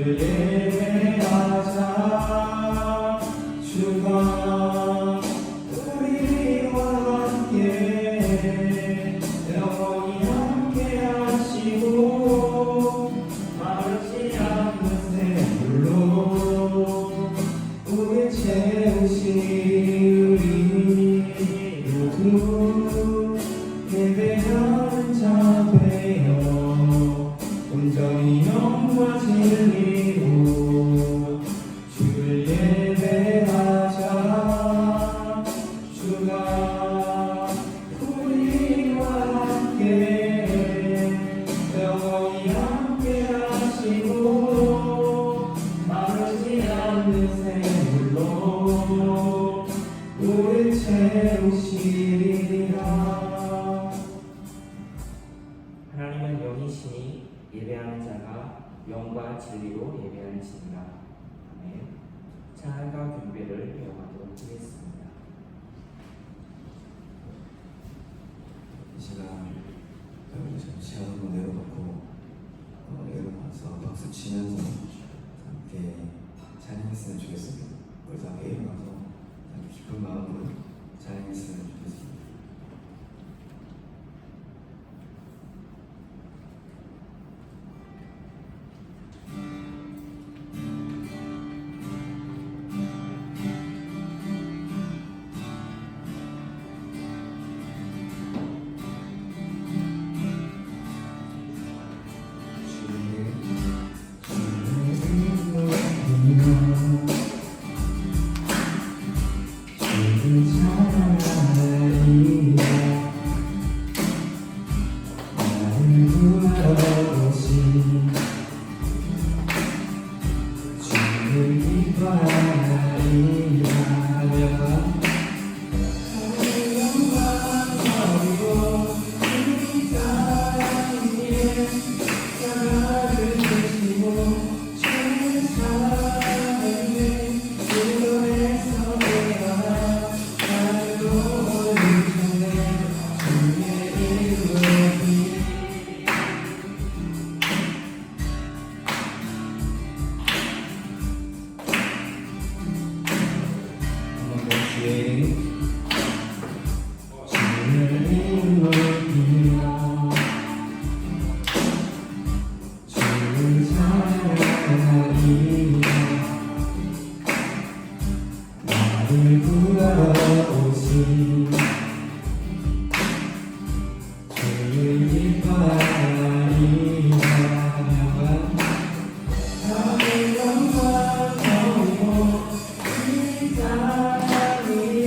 예배하자. 주가 우리와 함께 영원히 함께 하시고 마르지 않는 샘물로 우리 채우시. 우리 모두 예배하는 자 되어 온전히 영과 진리로 주를 예배하자. 주가 우리와 함께 영원히 함께 하시고 마르지 않는 샘물로 우리 채우시리라. 하나님은 영이시니 예배하는 자가 영과 진리로 예배할지니라. 아멘. 찬양과 경배를 이어가도록 하겠습니다. 이 시간 여러분 잠시 한번 내려놓고 일어나서 박수 치면서 함께 찬양했으면 좋겠습니다. 우리 다 일어나서 기쁜 마음으로 찬양했으면 좋겠습니다. 나를 구하러 오신 주를 기뻐하리라. 하늘 영광 버리고 이 땅 위에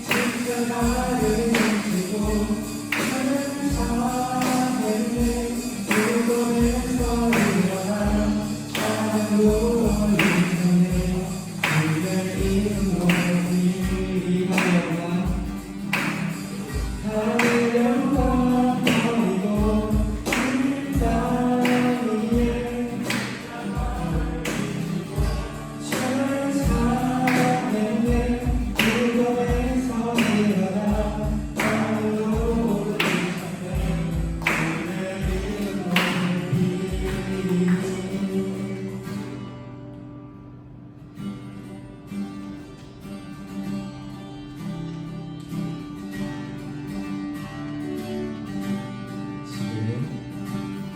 십자가를 지고 하늘 사회에 죽음에서 일어나 하늘로 올리시네. 주의 이름으로 이리하여라. 하늘 영광 버리고 이 땅 위에 천사에게 죽음에서 일어나 하늘로 올리시네. 주의 이름으로 이리하여라.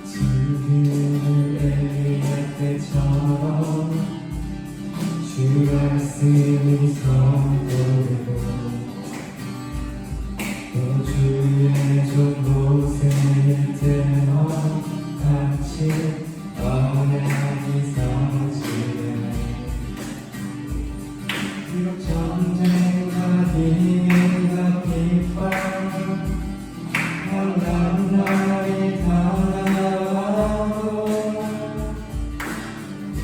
지금 엘리야 때처럼 주 말씀이 선포되고 또 주의 종 모세일 때와 같이 언약이 서지네. 비록 전쟁과 비행과 비방 한강 날이 다가와도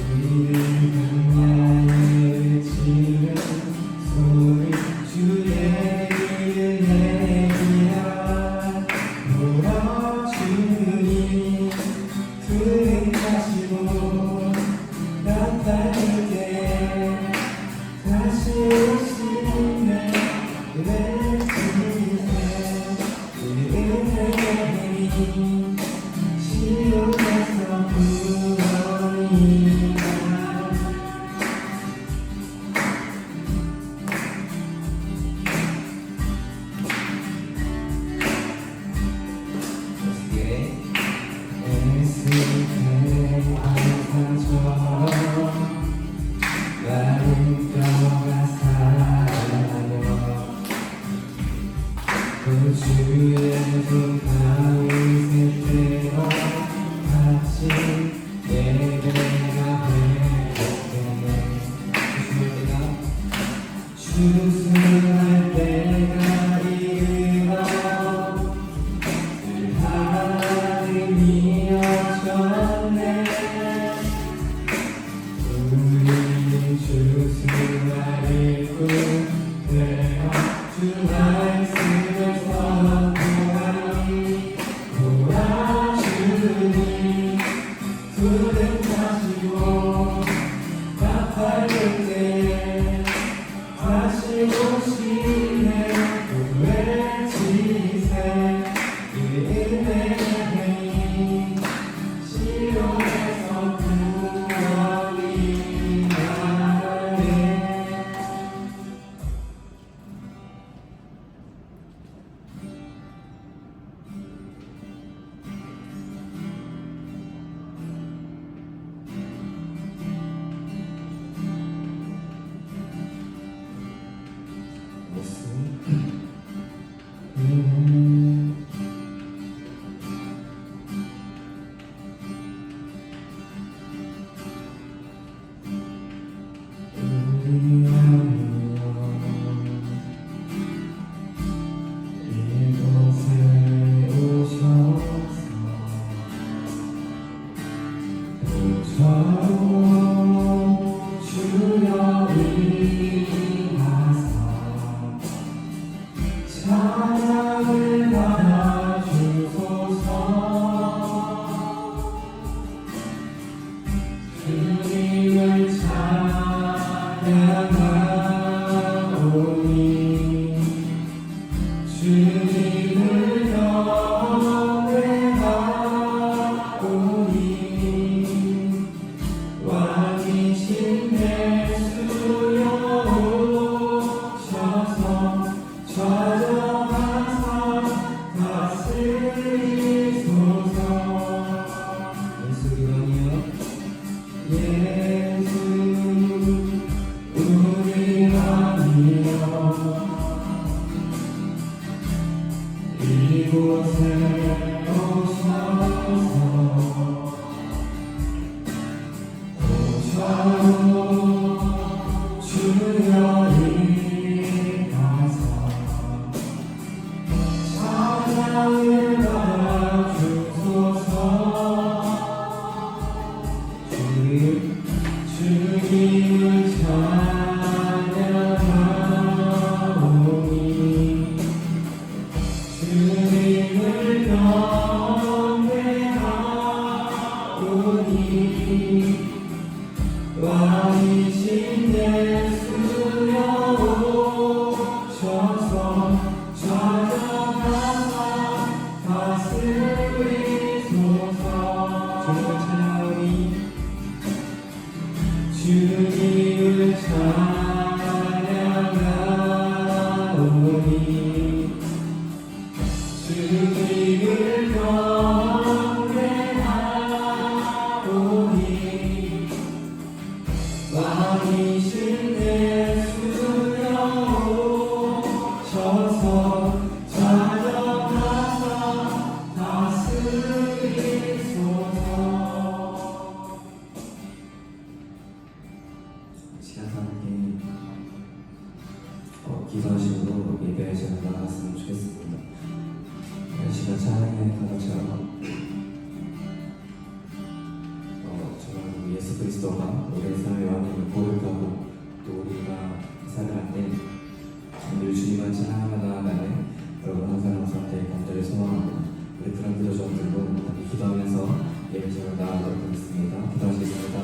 우리는 그녀의 외치는 주여 일어나사 찬양을 받아주소서. 주님을 찬양하오니 주님을 경배하오니 왕이신 예수여 오셔서 좌정하사 다스리소서. 예수 기도하며 예수 우리 왕이여 이곳에 오셔서 주여 일어나사 찬양을 받아주소서. 주님을 찬양하오니 주님을 경배하오니 왕이신 예수여 오셔서 좌정하사 다스리소서. 주님을 찬양하오니 주님을 찬양하오니 주님을 경배하오니 왕이신 예수여 오셔서 찬양하사 다스리소서. 시간 함께 기도하시고 예배에 제가 나갔으면 좋겠습니다. 이 시간 찬양에 가득처럼 정말 예수 그리스도가 우리의 삶의 왕임을 고백하고 또 우리가 살아갈 때 늘 주님만 찬양하며 나아가는 여러분 한 사람 한 사람의 감사를 소망합니다. 우리 그런 기도 좀 들고 함께 기도하면서 예배장을 나아가도록 하겠습니다. 기도하시겠습니다.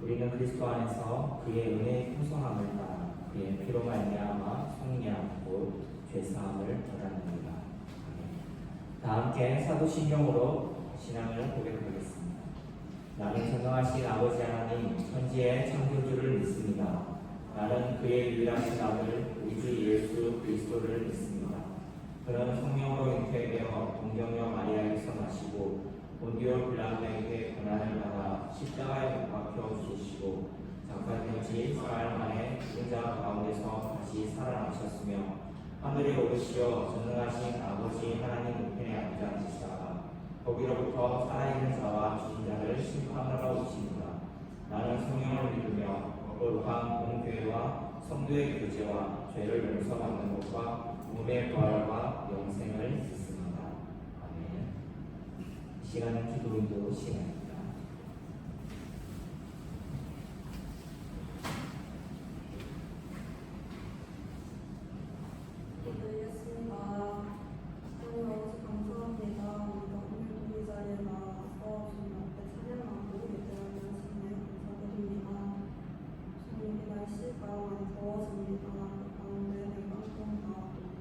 우리는 그리스도 안에서 그의 은혜의 풍성함을 따라 그의 피로 말미암아 성령 곧 죄사함을 받았느니라. 다 함께 사도신경으로 신앙을 고백하겠습니다. 나는 전능하신 아버지 하나님 천지의 창조주를 믿습니다. 나는 그의 유일하신 아들 우리 주 예수 그리스도를 믿습니다. 그는 성령으로 잉태되어 동정녀 마리아에게서 나시고 본디오 빌라도에게 고난을 받아 십자가에 못 박혀 죽으시고 장사된 지 사흘 만에 죽은 자 가운데서 다시 살아나셨으며 하늘에 오르시어 전능하신 아버지 하나님 우편에 앉으시다가 거기로부터 살아있는 자와 죽은 자를 심판하러 오십니다. 나는 성령을 믿으며 거룩한 공교회와 성도의 교제와 죄를 용서받는 것과 몸의 부활과 영생을 믿습니다. 아멘. 이 시간은 기도인도 시간입니다. 기도드리겠습니다. 하나님 아버지 감사합니다. 우리가 오늘도 이 자리에 나와서 주님 앞에 찬양하고 예배하는 주님 감사드립니다. 주님 이 날씨가 많이 더워집니다. 그 가운데 건강과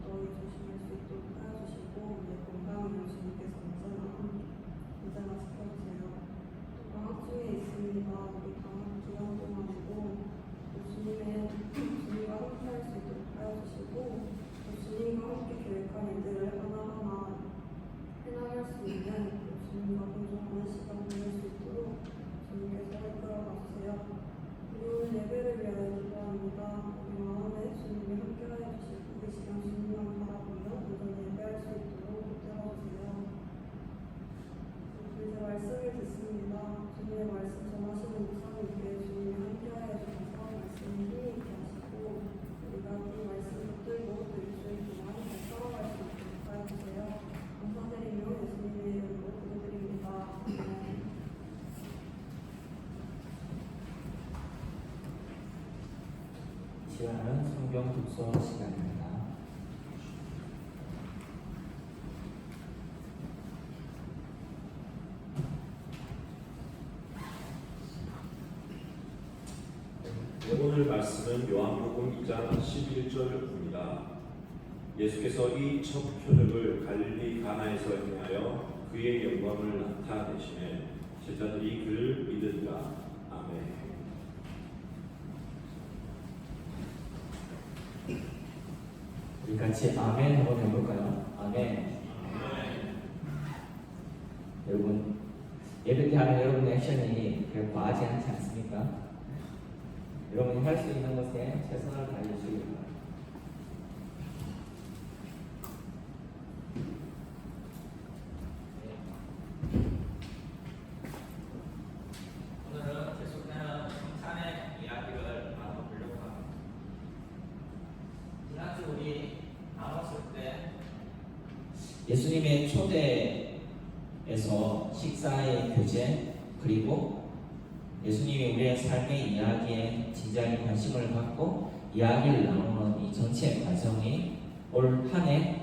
더위 조심할 수 있도록 하여주시고 우리의 건강을 주님께서 언제나 지켜주세요. 시간은 성경 독서 시간입니다. 오늘 말씀은 요한복음 2장 11절입니다. 예수께서 이 첫 표적을 갈릴리 가나에서 행하여 그의 영광을 나타내시매 제자들이 그를 믿으리라. 아멘. 우리 같이 아멘 한번 해볼까요? 아멘. 여러분 예배 때 하는 여러분의 액션이 그렇게 과하지 않지 않습니까? 여러분이 할 수 있는 것에 최선을 다해주시기 바랍니다. 오늘은 계속되는 성찬의 이야기를 나눠보려고 합니다. 지난주 우리 나눴을 때 예수님의 초대에서 식사의 교제 그리고 예수님이 우리의 삶의 이야기에 진지하게 관심을 갖고 이야기를 나누는 이 전체 과정이 올 한 해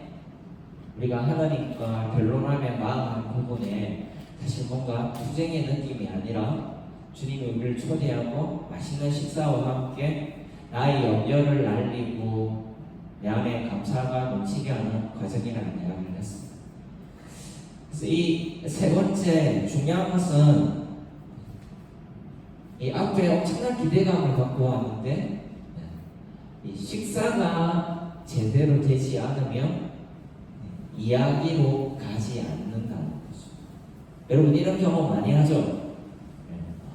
우리가 하나님과 변론하며 나아가는 부분에 사실 뭔가 투쟁의 느낌이 아니라 주님이 우리를 초대하고 맛있는 식사와 함께 나의 염려를 날리고 내 안에 감사가 넘치게 하는 과정이라는 이야기를 했습니다. 그래서 이 세 번째 중요한 것은 이 앞에 엄청난 기대감을 갖고 왔는데 이 식사가 제대로 되지 않으면 이야기로 가지 않는다는 거죠. 여러분 이런 경험 많이 하죠?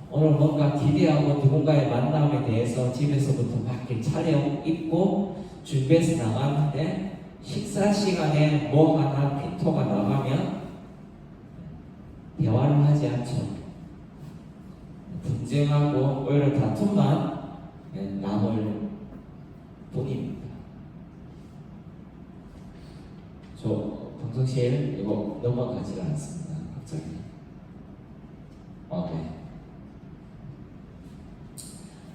오늘 뭔가 기대하고 누군가의 만남에 대해서 집에서부터 밖에 차려입고 준비해서 나가는데 식사 시간에 뭐 하나 핀토가 나가면 대화를 하지 않죠. 분쟁하고 오히려 다툼만 남을 뿐입니다. 저 방송실 이거 넘어가지가 않습니다. 갑자기. 네.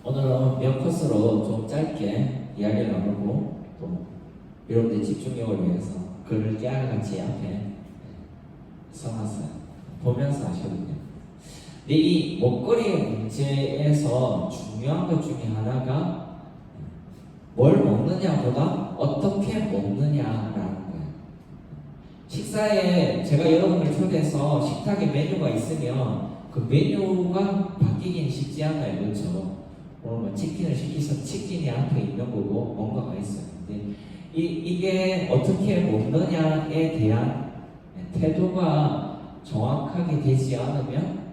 오늘은 몇 코스로 좀 짧게 이야기를 나누고 또 여러분들의 집중력을 위해서 글을 깨알같이 앞에 써놨어요. 보면서 하시거든요. 근데 이 먹거리의 문제에서 중요한 것 중에 하나가 뭘 먹느냐보다 어떻게 먹느냐라는 거예요. 식사에 제가 여러분을 초대해서 식탁에 메뉴가 있으면 그 메뉴가 바뀌긴 쉽지 않아요. 그렇죠? 오늘 뭐 치킨을 시키서 치킨이 앞에 있는 거고 뭔가가 있어요. 근데 이게 어떻게 먹느냐에 대한 태도가 정확하게 되지 않으면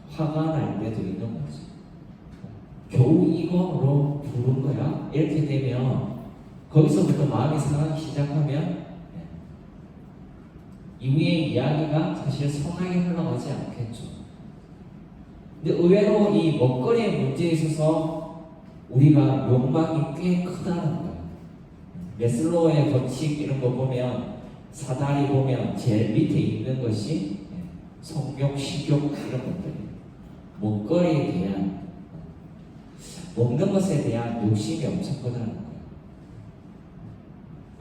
화가 날 때도 있는 거죠. 겨우 이거로 부른 거야? 이렇게 되면 거기서부터 마음이 상하기 시작하면 이후의 이야기가 사실 선하게 흘러가지 않겠죠. 근데 의외로 이 먹거리의 문제에 있어서 우리가 욕망이 꽤 크다는 거예요. 메슬로우의 법칙 이런 거 보면 사다리 보면 제일 밑에 있는 것이 성욕, 식욕 이런 것들이에요. 먹거리에 대한 먹는 것에 대한 욕심이 엄청 크다는 거예요.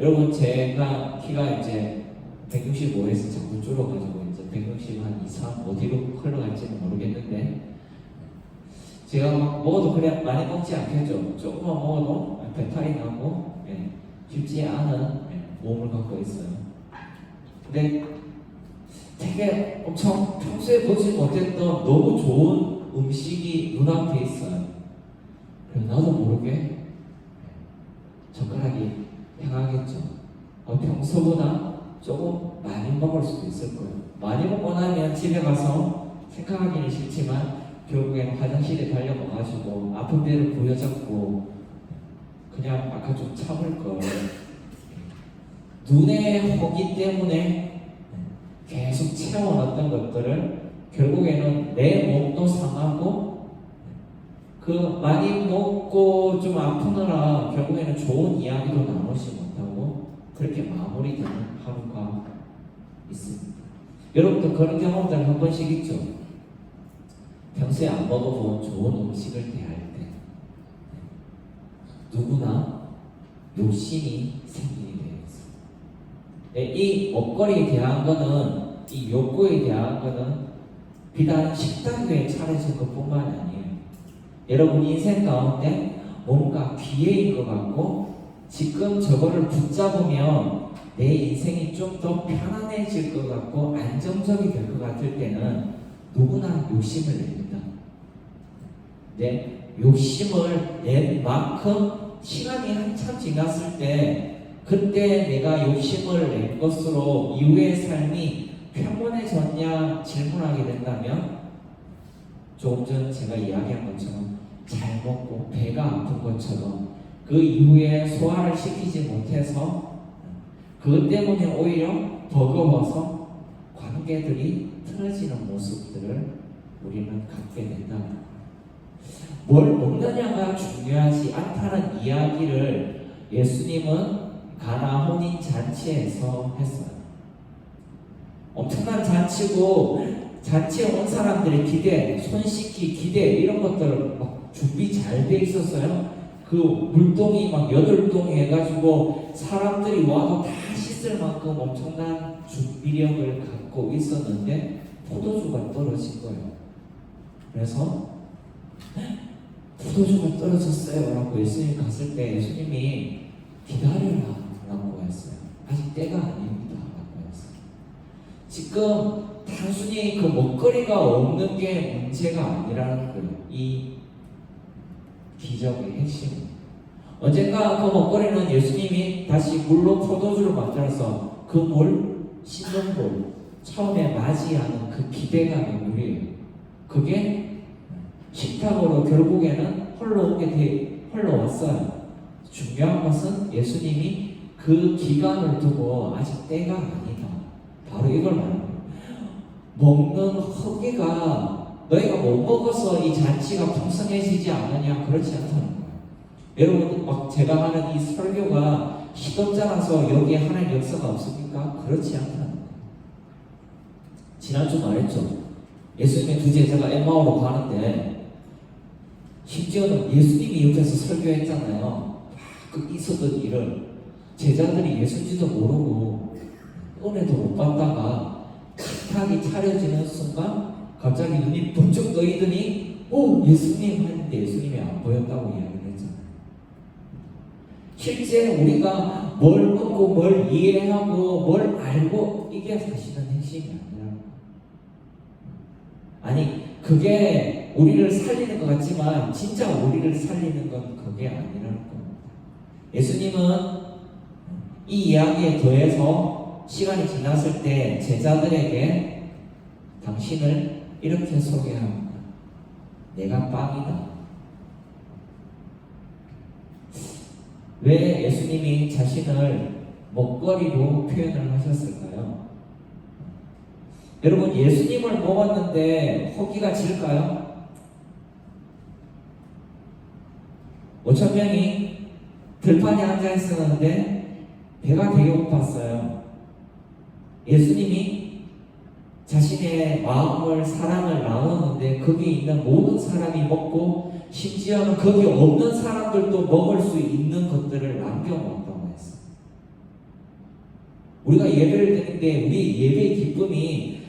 여러분 제가 키가 이제 165에서 자꾸 줄어가지고 이제 160 한 2, 3 어디로 흘러갈지는 모르겠는데 제가 막 먹어도 그래 많이 먹지 않겠죠. 조금만 먹어도 배탈이 나고 쉽지 않은 몸을 갖고 있어요. 근데 되게 엄청 평소에 보지 못했던 너무 좋은 음식이 눈앞에 있어요. 그래서 나도 모르게 젓가락이 향하겠죠. 평소보다 조금 많이 먹을 수도 있을 거예요. 많이 먹고 나면 집에 가서 생각하기는 싫지만 결국엔 화장실에 달려가가지고 아픈 배를 부여잡고 그냥 아까 좀 참을 걸. 눈의 허기 때문에 계속 채워놨던 것들을 결국에는 내 몸도 상하고 그 많이 먹고 좀 아프느라 결국에는 좋은 이야기도 나누지 못하고 그렇게 마무리되는 하루가 있습니다. 여러분도 그런 경험들 한 번씩 있죠? 평소에 안 먹어본 좋은 음식을 대할 때 누구나 욕심이 생기게 되어 있습니다. 네, 이 먹거리에 대한 거는, 이 욕구에 대한 거는 비단 식탁 위에 차려진 것뿐만 아니에요. 여러분 인생 가운데 뭔가 기회인 것 같고 지금 저거를 붙잡으면 내 인생이 좀 더 편안해질 것 같고 안정적이 될 것 같을 때는 누구나 욕심을 냅니다. 네, 욕심을 낸 만큼 시간이 한참 지났을 때 그때 내가 욕심을 낸 것으로 이후의 삶이 평온해졌냐 질문하게 된다면 조금 전 제가 이야기한 것처럼 잘 먹고 배가 아픈 것처럼 그 이후에 소화를 시키지 못해서 그것 때문에 오히려 버거워서 관계들이 틀어지는 모습들을 우리는 갖게 된다. 뭘 먹느냐가 중요하지 않다는 이야기를 예수님은 가나 혼인 잔치에서 했어요. 엄청난 잔치고 잔치에 온 사람들의 기대, 손 씻기 기대 이런 것들 막 준비 잘 돼 있었어요. 그 물동이 막 8동 해가지고 사람들이 와도 다 씻을 만큼 엄청난 준비력을 갖고 있었는데 포도주가 떨어진 거예요. 그래서 포도주가 떨어졌어요 라고 예수님이 갔을 때 예수님이 기다려라 라고 했어요. 아직 때가 아닙니다 라고 했어요. 지금 단순히 그 먹거리가 없는 게 문제가 아니라는 거예요. 이 기적의 핵심은 언젠가 그 먹거리는 예수님이 다시 물로 포도주를 만들어서 그 물, 씻는 물 처음에 맞이하는 그 기대감의 물이에요. 그게 식탁으로 결국에는 흘러왔어요. 중요한 것은 예수님이 그 기간을 두고 아직 때가 아니다. 바로 이걸 말하는 거예요. 먹는 허기가 너희가 못 먹어서 이 잔치가 풍성해지지 않느냐 그렇지 않다는 거예요. 여러분 막 제가 하는 이 설교가 시덥잖아서 여기에 하나님 역사가 없습니까? 그렇지 않다는 거예요. 지난주 말했죠. 예수님의 두 제자가 엠마오로 가는데 심지어는 예수님이 옆에서 설교했잖아요. 그 있었던 일을 제자들이 예수인지도 모르고 은혜도 못 받다가 식탁이 차려지는 순간 갑자기 눈이 번쩍 떠이더니 예수님 했는데 예수님이 안 보였다고 이야기를 했잖아요. 실제 우리가 뭘 먹고 뭘 이해하고 뭘 알고 이게 사실은 핵심이 아니라는 거예요. 아니 그게 우리를 살리는 것 같지만 진짜 우리를 살리는 건 그게 아니라는 겁니다. 예수님은 이 이야기에 더해서 시간이 지났을 때 제자들에게 당신을 이렇게 소개합니다. 내가 빵이다. 왜 예수님이 자신을 먹거리로 표현을 하셨을까요? 여러분 예수님을 먹었는데 허기가 질까요? 5,000명이 들판에 앉아 있었는데 배가 되게 고팠어요. 예수님이 자신의 마음을 사랑을 나누는데 거기 있는 모든 사람이 먹고 심지어는 거기 없는 사람들도 먹을 수 있는 것들을 남겨놓았다고 했어요. 우리가 예배를 드는데 우리 예배의 기쁨이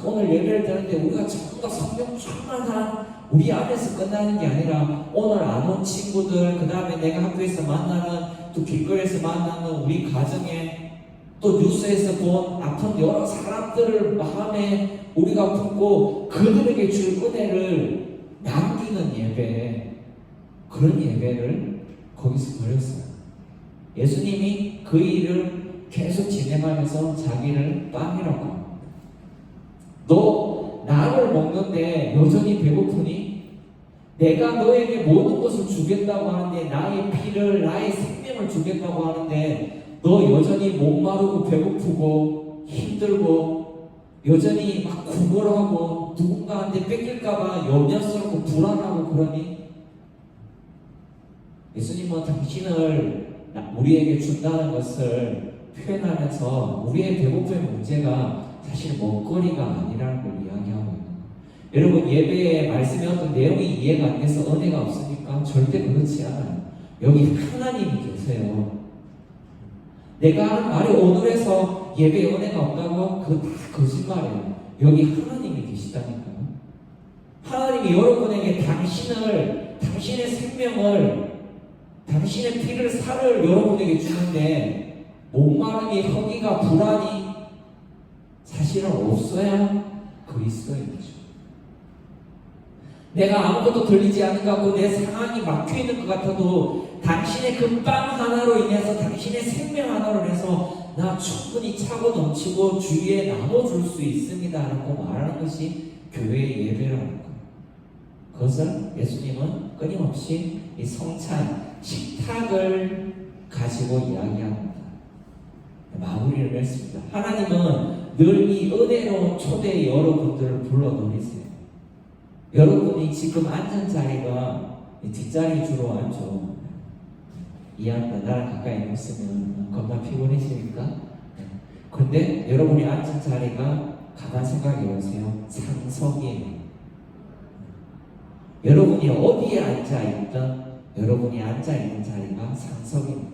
오늘 예배를 드는데 우리가 전부 다 성령 충만한 우리 안에서 끝나는 게 아니라 오늘 안 온 친구들 그 다음에 내가 학교에서 만나는 또 길거리에서 만나는 우리 가정에 또 뉴스에서 본 아픈 여러 사람들을 마음에 우리가 품고 그들에게 줄 은혜를 남기는 예배 그런 예배를 거기서 드렸어요. 예수님이 그 일을 계속 진행하면서 자기를 빵이라고 합니다. 너 나를 먹는데 여전히 배고프니? 내가 너에게 모든 것을 주겠다고 하는데 나의 피를 나의 생명을 주겠다고 하는데 너 여전히 목마르고 배고프고 힘들고 여전히 막 구걸하고 누군가한테 뺏길까봐 염려스럽고 불안하고 그러니? 예수님은 당신을 우리에게 준다는 것을 표현하면서 우리의 배고픔의 문제가 사실 먹거리가 아니라는 걸 이야기하고 있는 거예요. 여러분 예배의 말씀의 어떤 내용이 이해가 안 돼서 은혜가 없습니까? 절대 그렇지 않아요. 여기 하나님이 계세요. 내가 하는 말이 오늘에서 예배에 은혜가 없다고 그거 다 거짓말이에요. 여기 하나님이 계시다니까요. 하나님이 여러분에게 당신의 생명을, 당신의 피를, 살을 여러분에게 주는데 목마름이, 허기가, 불안이 사실은 없어야 그리스도인이죠. 내가 아무것도 들리지 않는 것 같고 내 상황이 막혀있는 것 같아도 당신의 그 빵 하나로 인해서, 당신의 생명 하나로 인해서 나 충분히 차고 넘치고 주위에 나눠줄 수 있습니다 라고 말하는 것이 교회의 예배라는 거예요. 그것을 예수님은 끊임없이 이 성찬, 식탁을 가지고 이야기합니다. 마무리를 맺습니다. 하나님은 늘 이 은혜로운 초대의 여러분들을 불러놓으세요. 여러분이 지금 앉은 자리가 뒷자리 주로 앉죠. 이해합니다. 나랑 가까이 있으면 겁나 피곤해지니까. 그런데 여러분이 앉은 자리가 가만 생각해 보세요. 상석이에요. 여러분이 어디에 앉아있든 여러분이 앉아있는 자리가 상석입니다.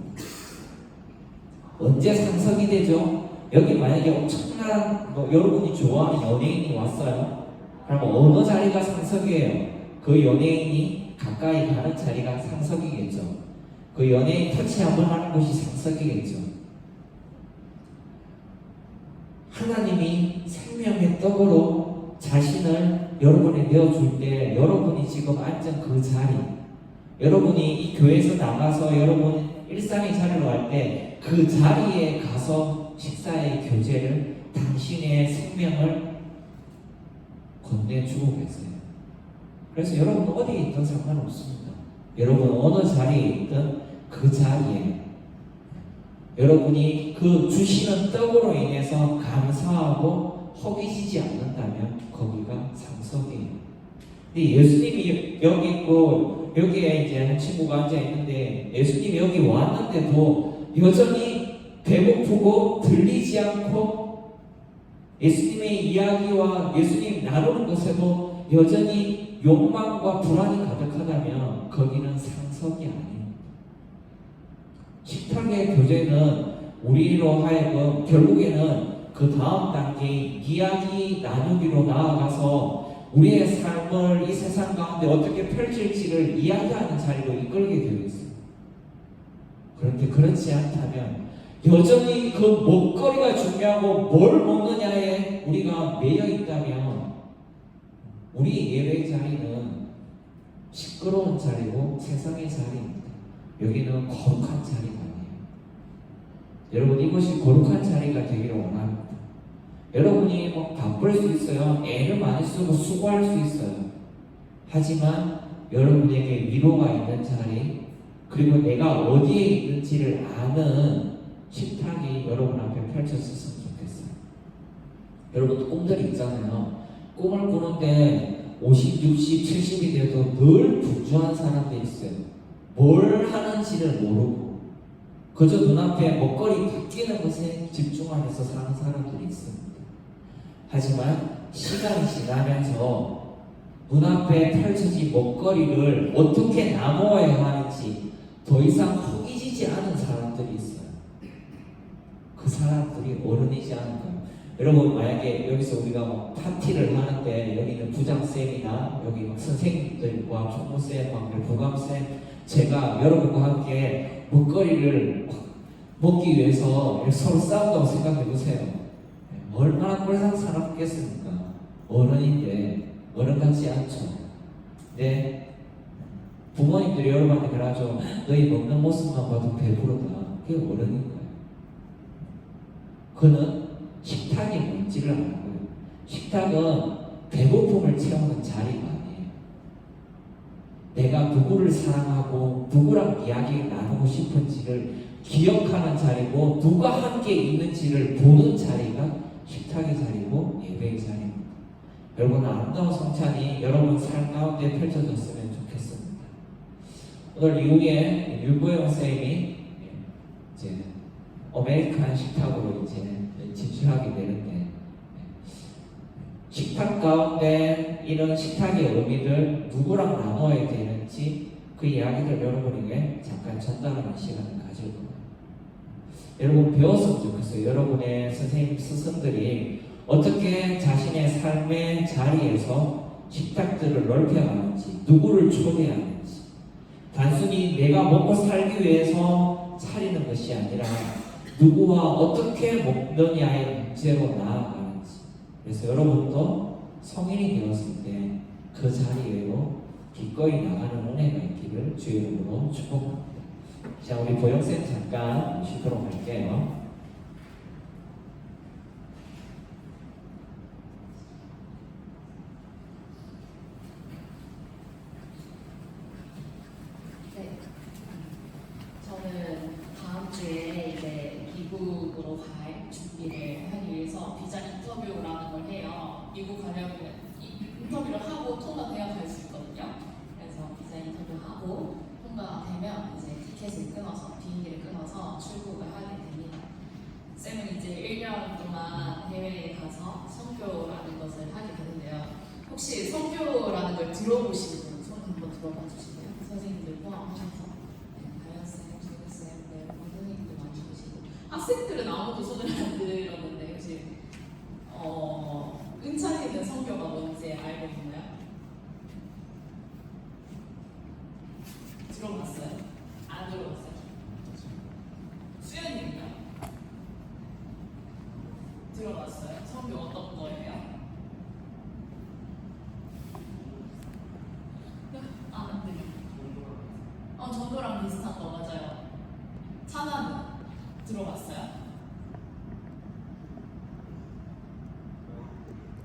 언제 상석이 되죠? 여기 만약에 엄청난 여러분이 좋아하는 연예인이 왔어요. 그럼 어느 자리가 상석이에요? 그 연예인이 가까이 가는 자리가 상석이겠죠. 그 연예인 터치 한번 하는 곳이 상석이겠죠. 하나님이 생명의 떡으로 자신을 여러분에 내어줄 때 여러분이 지금 앉은 그 자리, 여러분이 이 교회에서 나가서 여러분 일상의 자리로 갈 때 그 자리에 가서 식사의 교제를, 당신의 생명을 건네주고 계세요. 그래서 여러분 어디에 있든 상관없습니다. 여러분 어느 자리에 있든 그 자리에 여러분이 그 주시는 떡으로 인해서 감사하고 허기지지 않는다면 거기가 상석이에요. 근데 예수님이 여기 있고 여기에 이제 한 친구가 앉아 있는데 예수님이 여기 왔는데도 여전히 배고프고 들리지 않고 예수님의 이야기와 예수님 나누는 것에도 여전히 욕망과 불안이 가득하다면 거기는 상석이 아니에요. 식탁의 교제는 우리로 하여금 결국에는 그 다음 단계 이야기 나누기로 나아가서 우리의 삶을 이 세상 가운데 어떻게 펼칠지를 이야기하는 자리로 이끌게 되어 있어요. 그런데 그렇지 않다면 여전히 그 먹거리가 중요하고 뭘 먹느냐에 우리가 매여 있다면 우리 예배 자리는 시끄러운 자리고 세상의 자리입니다. 여기는 거룩한 자리가 아니에요. 여러분 이것이 거룩한 자리가 되기를 원합니다. 여러분이 바쁠 수 있어요. 애를 많이 쓰고 수고할 수 있어요. 하지만 여러분에게 위로가 있는 자리, 그리고 내가 어디에 있는지를 아는 식탁이 여러분 앞에 펼쳐졌으면 좋겠어요. 여러분 꿈들이 있잖아요. 꿈을 꾸는데 50, 60, 70이 돼도 늘 분주한 사람들이 있어요. 뭘 하는지를 모르고 그저 눈앞에 먹거리 바뀌는 것에 집중하면서 사는 사람들이 있습니다. 하지만 시간이 지나면서 눈앞에 펼쳐진 먹거리를 어떻게 나누어야 하는지 더 이상 허기지지 않은 사람들이 있어요. 그 사람들이 어른이지 않을까요? 여러분 만약에 여기서 우리가 파티를 하는데 여기는 부장쌤이나 여기 선생님들과 총무쌤, 부감쌤, 제가 여러분과 함께 먹거리를 먹기 위해서 서로 싸운다고 생각해 보세요. 얼마나 꼴상사납겠습니까? 어른인데 어른 같지 않죠. 네. 부모님들이 여러분한테 그러죠. 너희 먹는 모습만 봐도 배부르다. 그게 어른인 거예요. 그는 식탁이 뭔지를 알고요. 식탁은 배고픔을 채우는 자리가 아니에요. 내가 누구를 사랑하고 누구랑 이야기를 나누고 싶은지를 기억하는 자리고 누가 함께 있는지를 보는 자리가 식탁의 자리고 예배의 자리입니다. 여러분 아름다운 성찬이 여러분 삶 가운데 펼쳐졌으면 좋겠습니다. 오늘 이후에 윤보영 선생님이 이제 아메리칸 식탁으로 이제 진출하게 되는데 식탁 가운데 이런 식탁의 의미를 누구랑 나눠야 되는지 그 이야기를 여러분에게 잠깐 전달하는 시간을 가질 거예요. 여러분 배웠으면 좋겠어요. 여러분의 선생님 스승들이 어떻게 자신의 삶의 자리에서 식탁들을 넓혀가는지, 누구를 초대하는지, 단순히 내가 먹고 살기 위해서 차리는 것이 아니라 누구와 어떻게 먹느냐의 문제로 나아가는지. 그래서 여러분도 성인이 되었을 때 그 자리로 기꺼이 나가는 은혜가 있기를 주의 이름으로 축복합니다. 자, 우리 보영쌤 잠깐 쉬도록 할게요. 네. 저는 다음 주에 이제 미국으로 갈 준비를 하기 위해서 비자 인터뷰라는 걸 해요. 미국 가려면 인터뷰를 하고 통과돼야 갈 수 있거든요. 그래서 비자 인터뷰하고 통과되면 이제 티켓을 끊어서 비행기를 끊어서 출국을 하게 됩니다. 쌤은 이제 1년 동안 해외에 가서 선교라는 것을 하게 되는데요. 혹시 선교라는 걸 들어보신 분 손 한번 들어봐 주시고요. 선생님들 포함하셔서 다현쌤, 조교쌤, 네, 선생님들 많이 계시고 학생들은 아무도 손을 안 들었는데 혹시 은찬이는 선교가 뭔지 알고 있나요? 들어봤어요? 안 들어봤어요? 수연님요? 들어봤어요? 선교 어떤 거예요? 안 들려. 전도랑 비슷한 거 맞아요. 찬아는 들어봤어요?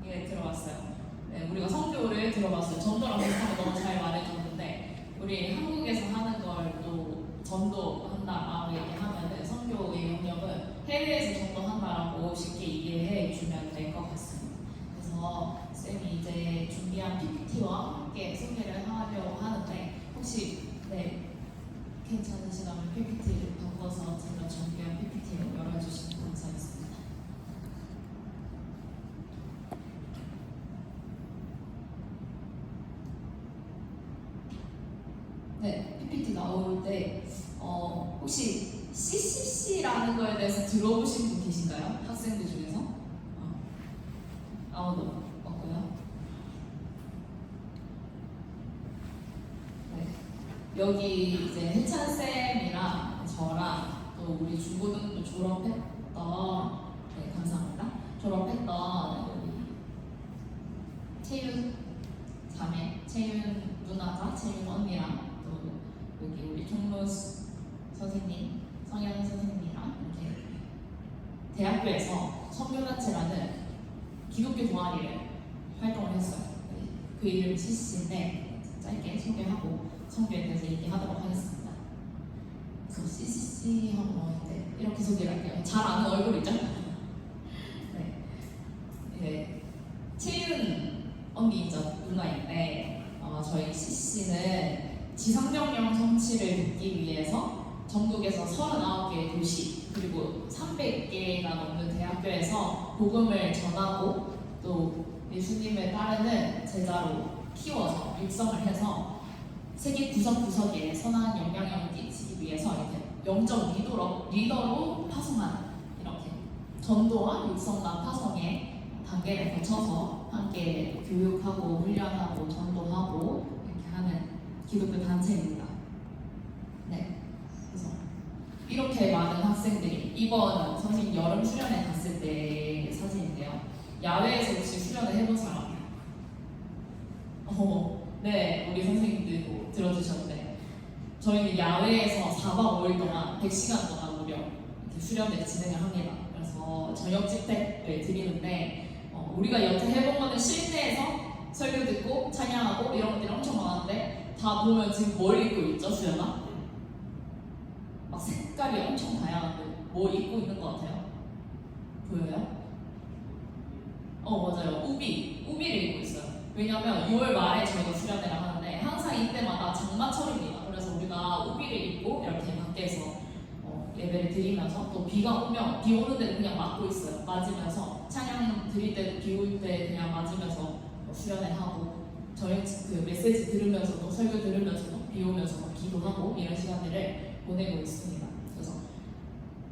예, 들어봤어요. 네, 우리가 선교를 들어봤어요. 전도랑 비슷한 거 너무 잘 말해줬는데 우리 한국에서 하는 걸 또 전도한다라고 얘기하면은 선교의 영역은 해외에서 전도한다라고 쉽게 이해해 주면 될 것 같습니다. 그래서 쌤이 이제 준비한 PPT와 함께 소개를 하려고 하는데 혹시 괜찮으시다면 PPT를 바꿔서 제가 준비한 PPT로 열어주시면 감사하겠습니다. 네, PPT 나올 때 혹시 CCC라는 거에 대해서 들어보신 분 계신가요? 학생들 중에서? 아무도 없고요. 네, 여기 이제 혜찬 쌤이랑 저랑 또 우리 중고등부 졸업했던 감사합니다. 졸업했던 우리 채윤 자매, 채윤 누나가 채윤 언니랑 또 여기 우리 종로 선생님, 성현 선생님이랑 이렇게 대학교에서 선교단체라는 기독교 동아리를 활동을 했어요. 그 이름이 CCC인데 짧게 소개하고 선교에 대해서 얘기하도록 하겠습니다. 그래서 CCC 하면 뭐인데 이렇게 소개를 할게요. 잘 아는 얼굴이죠? 네, 채윤 언니죠, 누나인데 저희 CCC는 지상명령 성취를 돕기 위해서 전국에서 39개의 도시 그리고 300개가 넘는 대학교에서 복음을 전하고 또 예수님을 따르는 제자로 키워서 육성을 해서 세계 구석구석에 선한 영향력을 끼치기 위해서 이렇게 영적 리더로 파송하는 이렇게 전도와 육성과 파송의 단계를 거쳐서 함께 교육하고 훈련하고 전도하고 이렇게 하는 기독교 단체입니다. 네, 그래서 이렇게 많은 학생들이 이번 선생님 여름 수련회 갔을 때 사진인데요. 야외에서 혹시 수련을 해본 사람? 네, 우리 선생님들도 들어주셨는데 저희는 야외에서 4박 5일 동안 100시간 동안 무려 이렇게 수련회를 진행을 합니다. 그래서 저녁 집회를 드리는데 우리가 여태 해본 거는 실내에서 설교 듣고 찬양하고 이런 것들이 엄청 많았는데 다 보면 지금 뭘 입고 있죠, 수연아? 막 색깔이 엄청 다양한데 뭐 입고 있는 것 같아요? 보여요? 맞아요. 우비를 입고 있어요. 왜냐면 6월 말에 저희가 수련회를 하는데 항상 이때마다 장마철입니다. 그래서 우리가 우비를 입고 이렇게 밖에서 예배를 드리면서 또 비가 오면 비 오는 데는 그냥 맞고 있어요. 맞으면서 찬양 드릴 때도 비 올 때 그냥 맞으면서 수련회 하고 저희 그 메시지 들으면서도 설교 들으면서도 비 오면서도 기도하고 이런 시간들을 보내고 있습니다. 그래서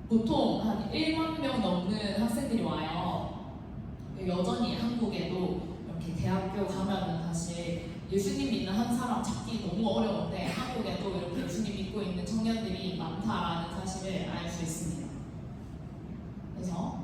보통 한 1만 명 넘는 학생들이 와요. 여전히 한국에도 이렇게 대학교 가면은 사실 예수님 믿는 한 사람 찾기 너무 어려운데 한국에도 이렇게 예수님 믿고 있는 청년들이 많다라는 사실을 알 수 있습니다. 그래서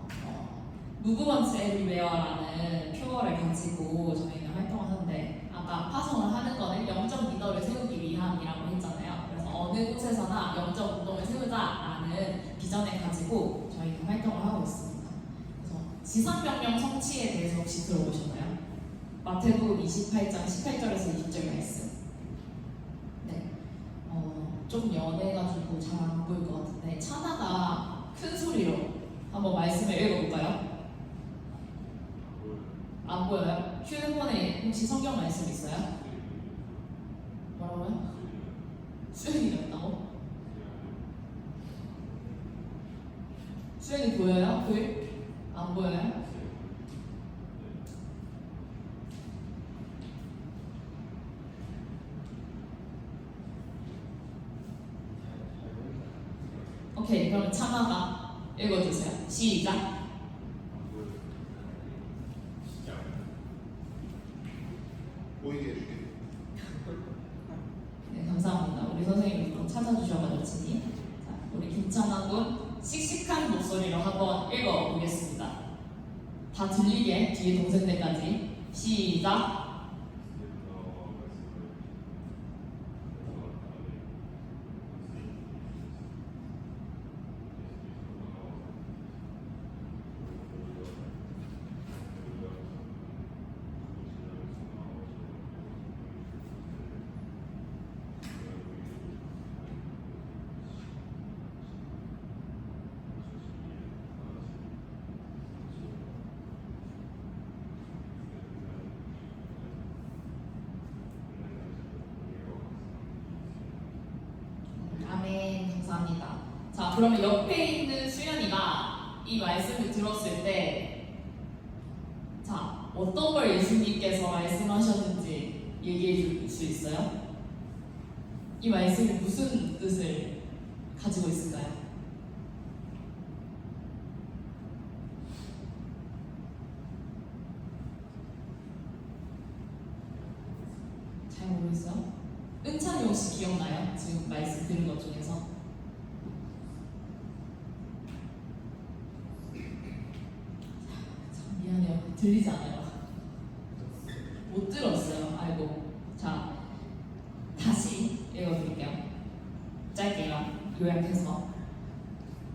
무브먼트 에브리웨어라는 표어를 가지고 저희는 활동을 하는데 아까 파송을 하는 거는 영적 리더를 세우기 위함이라고 했잖아요. 그래서 어느 곳에서나 영적 운동을 세우자라는 비전을 가지고 저희는 활동을 하고 있습니다. 그래서 지상명령 성취에 대해서 혹시 들어보셨나요? 마태복음 28장 18절에서 20절 말씀. 네, 조금 연해가지고 잘 안 보일 것 같은데 차나가 큰 소리로 한번 말씀을 읽어볼까요? 안 보여요? 휴대폰에 혹시 성경 말씀 있어요? 뭐라고요? 수현이가 있다고? 수현이 보여요? 글? 안 보여요? 오케이, 그럼 차마가 읽어주세요. 시작. 보이게 해주게. 네, 감사합니다. 우리 선생님이 또 찾아주셔가지고 친히. 자, 우리 김찬아 군 씩씩한 목소리로 한번 읽어보겠습니다. 다 들리게 뒤에 동생들까지. 시작. 아멘. 감사합니다. 자, 그러면 옆에 있는 수연이가 이 말씀을 들었을 때, 자, 어떤 걸 예수님께서 말씀하셨는지 얘기해 줄 수 있어요? 이 말씀이 무슨 뜻을 가지고 있을까요? 잘 모르겠어요? 은찬이 혹시 기억나요? 지금 말씀 들은 것 중에서? 참 미안해요. 들리지 않아요. 못 들었어요. 아이고. 자, 다시 읽어드릴게요. 짧게요. 요약해서.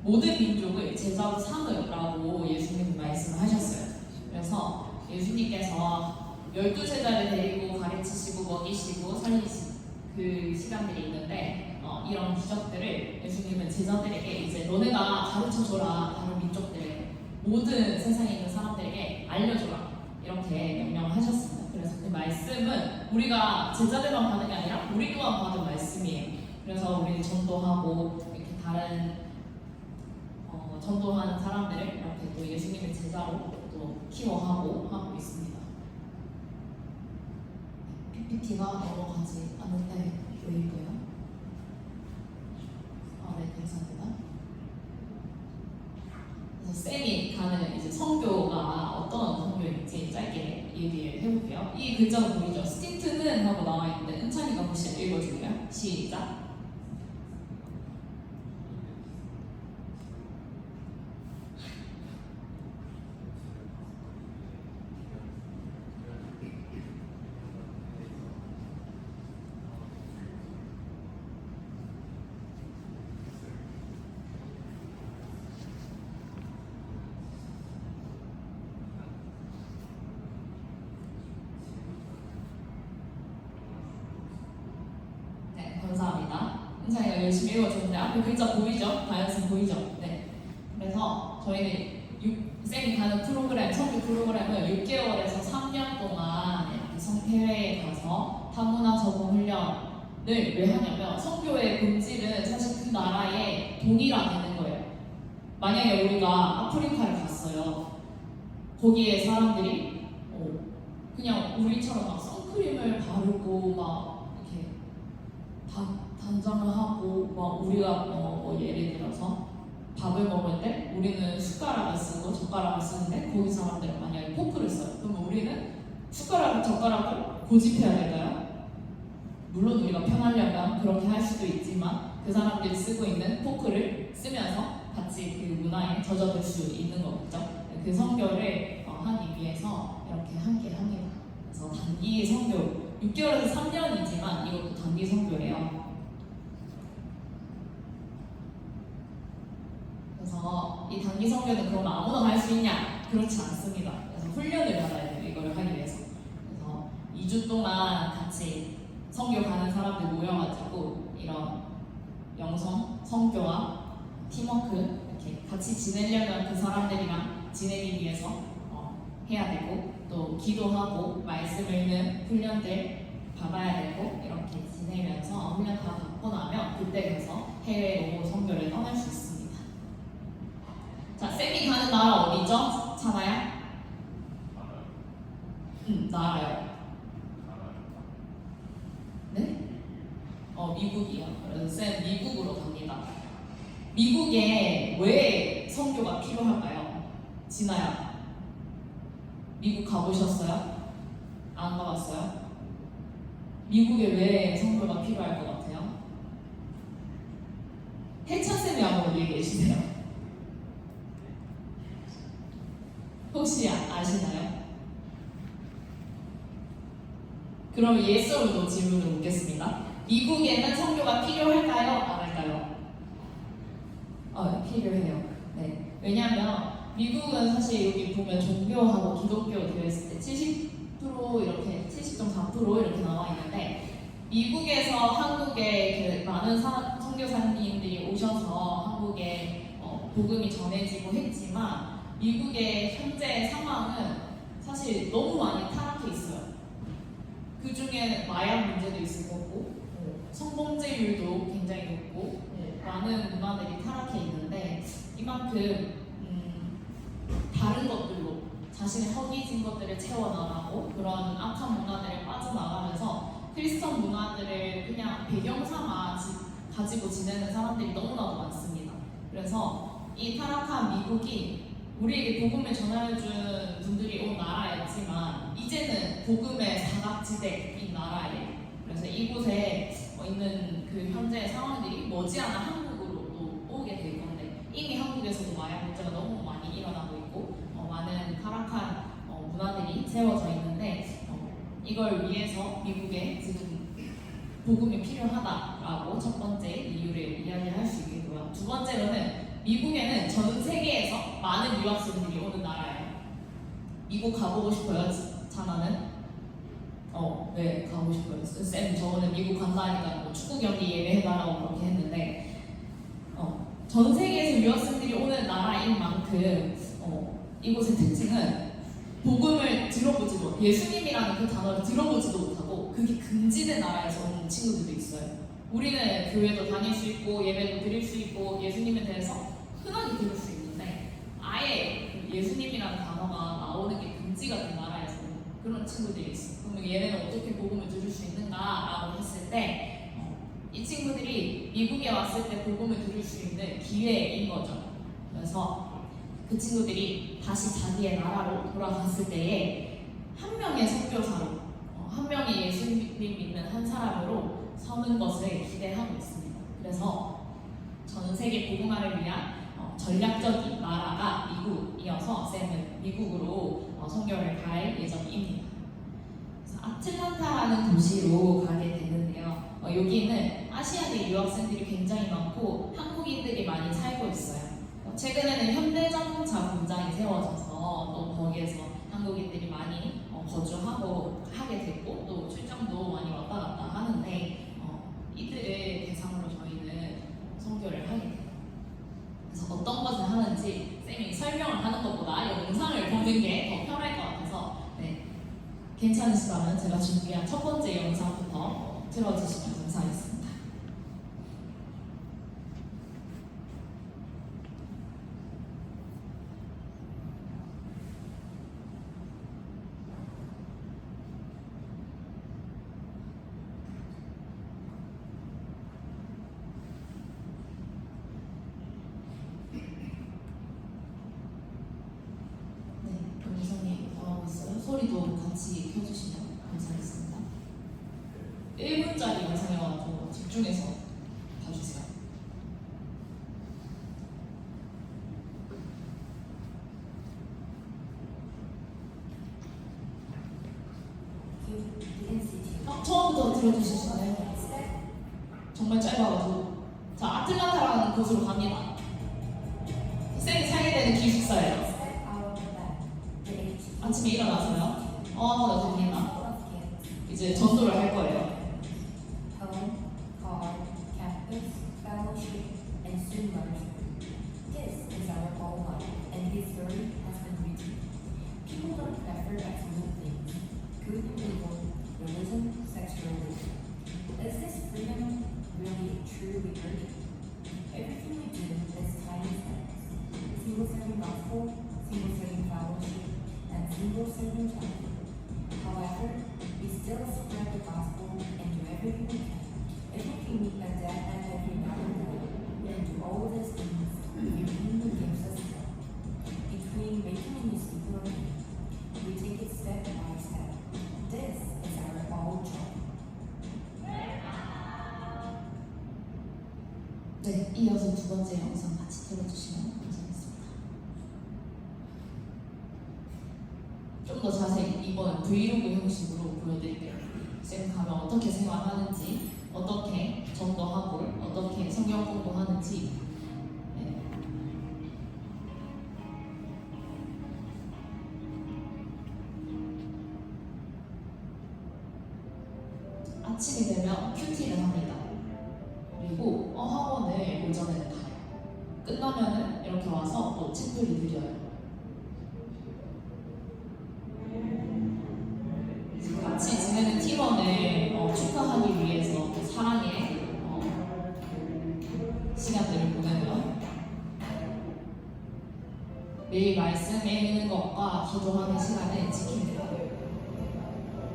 모든 민족을 제자로 삼으라고 예수님이 말씀을 하셨어요. 그래서 예수님께서 12제자를 데리고 가르치시고 먹이시고 살리시고 그 시간들이 있는데 이런 기적들을 예수님은 제자들에게 이제 너네가 가르쳐줘라. 다른 민족들에 모든 세상에 있는 사람들에게 알려줘라. 이렇게 명령을 하셨습니다. 그래서 그 말씀은 우리가 제자들만 받는 게 아니라 우리 또한 받은 말씀이에요. 그래서 우리는 전도하고 이렇게 다른 전도하는 사람들을 이렇게 또 예수님의 제자로 또 키워하고 하고 있습니다. PPT가 넘어가지 않는데 왜일까요? 네, 감사합니다. 그래서 쌤이 가는 이제 성교가 어떤 성교인지 짧게 얘기를 해볼게요. 이 글자가 보이죠? 스티트는 하고 나와 있는데 은찬이가 혹시 읽어줄래요? 시작. 감사합니다. 은찬이가 열심히 읽어줬는데 앞에 글자 보이죠? 다연승 보이죠? 네. 그래서 저희는 쌤이 가는 프로그램, 성교 프로그램을 6개월에서 3년 동안 이렇게 해외에 가서 타문화 적응 훈련을 왜 하냐면 성교의 본질은 사실 그 나라에 동일화되는 거예요. 만약에 우리가 아프리카를 갔어요. 거기에 사람들이 그냥 우리처럼 막 선크림을 바르고 막 단장을 하고 뭐 우리가 뭐 예를 들어서 밥을 먹을 때 우리는 숟가락을 쓰고 젓가락을 쓰는데 거기 사람들은 만약에 포크를 써요. 그러면 우리는 숟가락, 젓가락을 고집해야 될까요? 물론 우리가 편하려면 그렇게 할 수도 있지만 그 사람들이 쓰고 있는 포크를 쓰면서 같이 그 문화에 젖어들 수 있는 거겠죠. 그 선교를 하기 위해서 이렇게 함께 합니다. 그래서 단기 선교 6개월에서 3년이지만 이것도 단기 선교예요. 그래서 이 단기 선교는 그럼 아무나 할 수 있냐? 그렇지 않습니다. 그래서 훈련을 받아야 돼요. 이걸 하기 위해서. 그래서 2주 동안 같이 선교 가는 사람들 모여가지고 이런 영성, 선교와 팀워크 이렇게 같이 지내려면 그 사람들이랑 지내기 위해서 해야 되고 또 기도하고 말씀 읽는 훈련들 받아야 되고 이렇게 지내면서 훈련 다 받고 나면 그때 가서 해외로 선교를 떠날 수 있습니다. 자, 쌤이 가는 나라 어디죠? 차나야? 나라요. 네? 미국이요. 그래서 쌤 미국으로 갑니다. 미국에 왜 선교가 필요할까요? 진아야, 미국 가보셨어요? 안 가봤어요? 미국에 왜 선교가 필요할 것 같아요? 해찬 쌤이 한번 얘기해 주세요. 혹시 아시나요? 그럼 예스로 질문을 묻겠습니다. 미국에는 선교가 필요할까요? 안 할까요? 필요해요. 네. 왜냐하면 미국은 사실 여기 보면 종교하고 기독교 되어 있을 때 70% 이렇게 70.4% 이렇게 나와 있는데 미국에서 한국에 그 많은 선교사님들이 오셔서 한국에 복음이 전해지고 했지만 미국의 현재 상황은 사실 너무 많이 타락해 있어요. 그 중에 마약 문제도 있을 거고 성범죄율도 굉장히 높고 많은 문화들이 타락해 있는데 이만큼 다른 것들로 자신의 허기진 것들을 채워나가고 그런 악한 문화들을 빠져나가면서 크리스천 문화들을 그냥 배경 삼아 가지고 지내는 사람들이 너무나도 많습니다. 그래서 이 타락한 미국이 우리에게 복음을 전해준 분들이 온 나라였지만 이제는 복음의 사각지대인 나라예요. 그래서 이곳에 있는 그 현재 상황들이 머지않아 한국으로 또 오게 될 건데 이미 한국에서도 마약 문제가 너무 많이 일어나고 있고 많은 타락한 문화들이 세워져 있는데 이걸 위해서 미국에 지금 복음이 필요하다라고 첫 번째 이유를 이야기할 수 있고요. 두 번째로는 미국에는 전 세계에서 많은 유학생들이 오는 나라예요. 미국 가보고 싶어요, 자나는? 네, 가고 싶어요. 쌤, 저번에 미국 간다니까 뭐 축구 경기 예매해달라고 그렇게 했는데 전 세계에서 유학생들이 오는 나라인 만큼 이곳의 특징은 복음을 들어보지도 예수님이라는 그 단어를 들어보지도 못하고 그게 금지된 나라에서 오는 친구들도 있어요. 우리는 교회도 다닐 수 있고 예배도 드릴 수 있고 예수님에 대해서 흔하게 들을 수 있는데 아예 예수님이라는 단어가 나오는 게 금지가 된 나라에서 그런 친구들이 있어요. 그러면 얘네는 어떻게 복음을 들을 수 있는가라고 했을 때 이 친구들이 미국에 왔을 때 복음을 들을 수 있는 기회인 거죠. 그래서 그 친구들이 다시 자기의 나라로 돌아갔을 때에 한 명의 선교사로 한 명의 예수님 믿는 한 사람으로 서는 것을 기대하고 있습니다. 그래서 전 세계 복음화를 위한 전략적인 나라가 미국이어서 쌤은 미국으로 선교를 갈 예정입니다. 그래서 아틀란타라는 도시로 가게 되는데요. 여기는 아시아계 유학생들이 굉장히 많고 한국인들이 많이 살고 있어요. 최근에는 현대자동차 공장이 세워져서 또 거기에서 한국인들이 많이 거주하고 하게 됐고 또 출장도 많이 왔다 갔다 하는데 이들을 대상으로 저희는 선교를 하게 돼요. 그래서 어떤 것을 하는지 쌤이 설명을 하는 것보다 영상을 보는 게 더 편할 것 같아서 괜찮으시다면 제가 준비한 첫 번째 영상부터 틀어주시면 감사하겠습니다. 영상도 같이 켜주시면 감사하겠습니다. 1분짜리 영상이어서 집중해서 봐주세요. 처음부터 들어주시실까요? 정말 짧아가지고. 자, 아틀란타라는 곳으로 갑니다. 쌤이 살게 되는 기숙사예요. 아침에 일어나서요. 나 됩니다. 이제 전도를 할 거예요. Home, car, campus, fellowship, and student learning. This is our whole life, and history has been written. People don't prefer absolute things, good and evil, religion, sexuality. Is this freedom really true liberty? Everything we do is tiny steps. Single-serving gospel, single-serving fellowship, and single-serving chapel. However, we still spread the gospel and do everything we can. Everything we adapt and every now and then. And do all these things, your kingdom gives us strength. Between making and discipline, we take it step by step. This is our all joy. 네, 이어서 두 번째 영상 같이 들어주시면 감사하겠습니다. 좀 더 자세히 이번 브이로그 형식으로 보여드릴게요. 쌤 가면 어떻게 생활하는지, 어떻게 전도하고, 어떻게 성경 공부하는지. 네. 아침이 되면 큐티를 합니다. 그리고 학원을 오전에는 가요. 끝나면은 이렇게 와서 또 책들을 드려요. 같이 지내는 팀원을 축하하기 위해서 그 사랑의 시간들을 보내고요. 매일 말씀에 있는 것과 기도하는 시간을 지킵니다.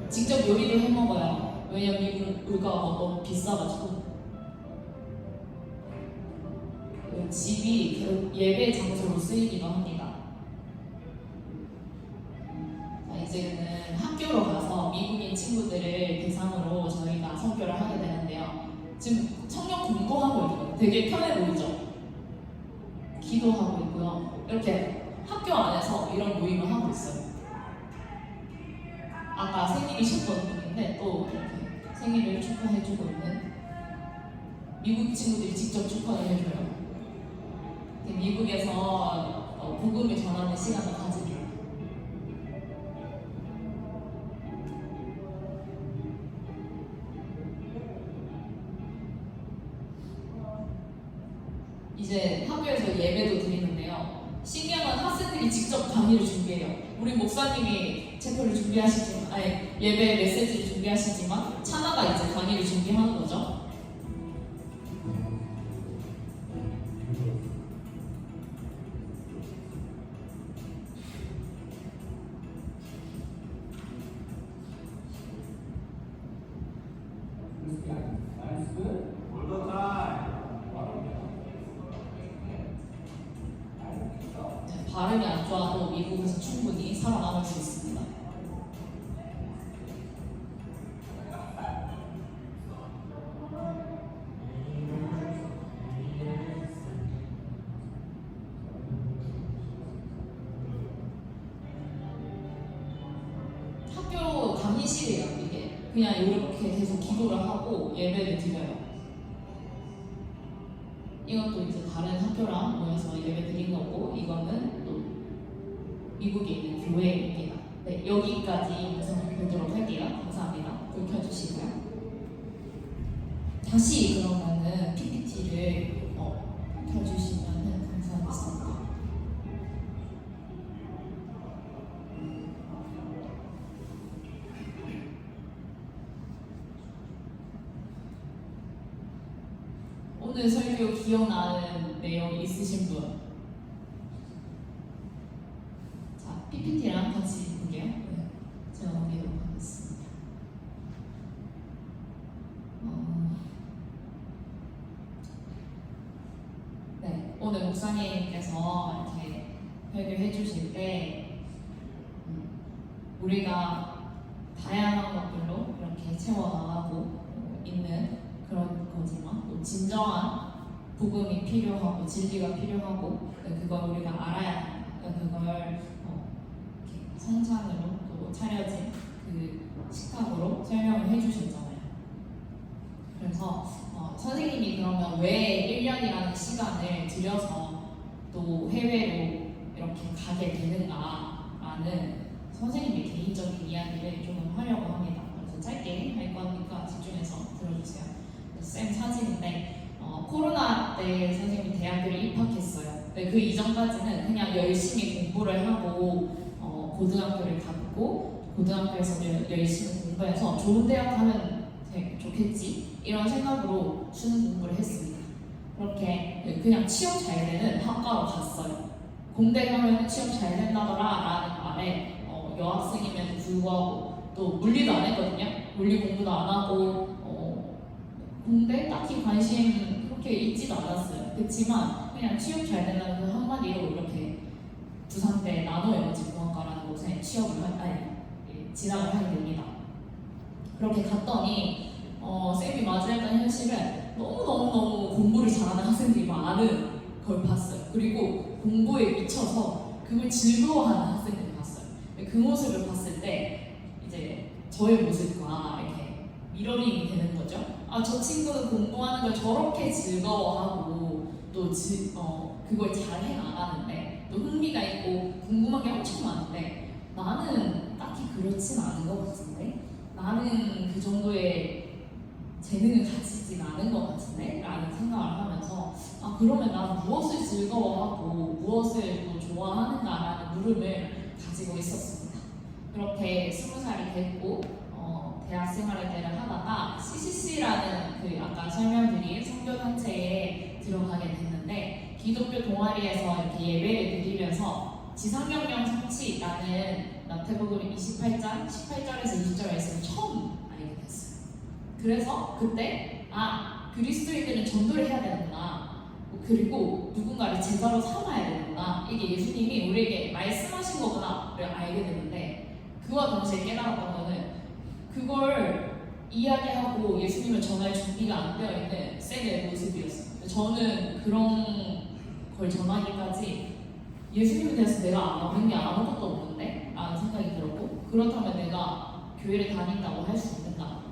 직접 요리도 해 먹어요. 왜냐면 미국 물가가 너무 비싸가지고. 집이 예배 장소로 쓰이기도 합니다. 자, 이제는 학교로 가서 미국인 친구들을 대상으로 저희가 선교를 하게 되는데요. 지금 청년 공부하고 있고요. 되게 편해 보이죠? 기도하고 있고요. 이렇게 학교 안에서 이런 모임을 하고 있어요. 아까 생일이셨던 분인데 또 이렇게 생일을 축하해주고 있는 미국 친구들이 직접 축하를 해줘요. 미국에서 복음을 전하는 시간을 가집니다. 이제 학교에서 예배도 드리는데요. 신기한 학생들이 직접 강의를 준비해요. 우리 목사님이 체표를 준비하시지만, 예배 메시지를 준비하시지만 차나가 이제 강의를 준비하는 거죠. 발음이 안 좋아도 미국에서 충분히 살아남을 수 있습니다. 학교 강의실이에요, 이게. 그냥 이렇게 계속 기도를 하고 예배를 드려요. 이것도 이제 다른 학교랑 모여서 예배 드린 거고, 이거는 또 미국에 있는 교회입니다. 네, 여기까지 영상을 보도록 할게요. 감사합니다. 불 켜주시고요. 다시 그러면은 PPT를 켜주시면 감사하겠습니다. 오늘 설교 기억나는 내용 있으신 분? 자, PPT랑 같이 볼게요. 네, 제가 넘기도록 하겠습니다. 네, 오늘 목사님께서 이렇게 설교해 주실 때 우리가 다양한 것들로 이렇게 채워나가고 있는 그런 거지만 또 진정한 복음이 필요하고 진리가 필요하고 그걸 우리가 알아야 합니다. 그걸 이렇게 성찬으로 또 차려진 그 식탁으로 설명을 해주셨잖아요. 그래서 선생님이 그러면 왜 1년이라는 시간을 들여서 또 해외로 이렇게 가게 되는가라는 선생님의 개인적인 이야기를 좀 하려고 합니다. 그래서 짧게 할 거니까 집중해서 들어주세요. 쌤 사진인데 코로나 때 선생님이 대학교를 입학했어요. 근데 그 이전까지는 그냥 열심히 공부를 하고 고등학교를 갔고 고등학교에서 열심히 공부해서 좋은 대학 가면 좋겠지 이런 생각으로 수능 공부를 했습니다. 그렇게 그냥 취업 잘 되는 학과로 갔어요. 공대 가면 취업 잘 된다더라 라는 말에 여학생임에도 불구하고 또 물리도 안 했거든요. 물리 공부도 안 하고 공대 딱히 관심 그렇게 있지도 않았어요. 그렇지만 그냥 취업 잘 된다는 그 한마디로 이렇게 부산대 나노에너지공학과라는 곳에 진학을 하게 됩니다. 그렇게 갔더니 쌤이 마주했던 현실은 너무너무 공부를 잘하는 학생들이 많은 걸 봤어요. 그리고 공부에 미쳐서 그걸 즐거워하는 학생들을 봤어요. 그 모습을 봤을 때 이제 저의 모습과 이렇게 미러링이 되는 거죠. 저 친구는 공부하는 걸 저렇게 즐거워하고 또 그걸 잘 해나가는데 또 흥미가 있고 궁금한 게 엄청 많은데 나는 딱히 그렇진 않은 것 같은데 나는 그 정도의 재능을 가지진 않은 것 같은데 라는 생각을 하면서 그러면 나는 무엇을 즐거워하고 무엇을 또 좋아하는가라는 물음을 가지고 있었습니다. 그렇게 20살이 됐고 대학 생활을 하다가 CCC라는 그 아까 설명드린 선교단체에 들어가게 됐는데 기독교 동아리에서 이렇게 예배를 드리면서 지상명령 성취라는 마태복음 28장 18절에서 20절 말씀을 처음 알게 됐어요. 그래서 그때 그리스도인들은 전도를 해야 되는구나. 그리고 누군가를 제자로 삼아야 되는구나. 이게 예수님이 우리에게 말씀하신 거구나를 알게 됐는데 그와 동시에 깨달았던 거는 그걸 이야기하고 예수님을 전할 준비가 안 되어 있는 쌤의 모습이었어요. 저는 그런 걸 전하기까지 예수님에 대해서 내가 아는 게 아무것도 없는데? 라는 생각이 들었고 그렇다면 내가 교회를 다닌다고 할 수 있는가?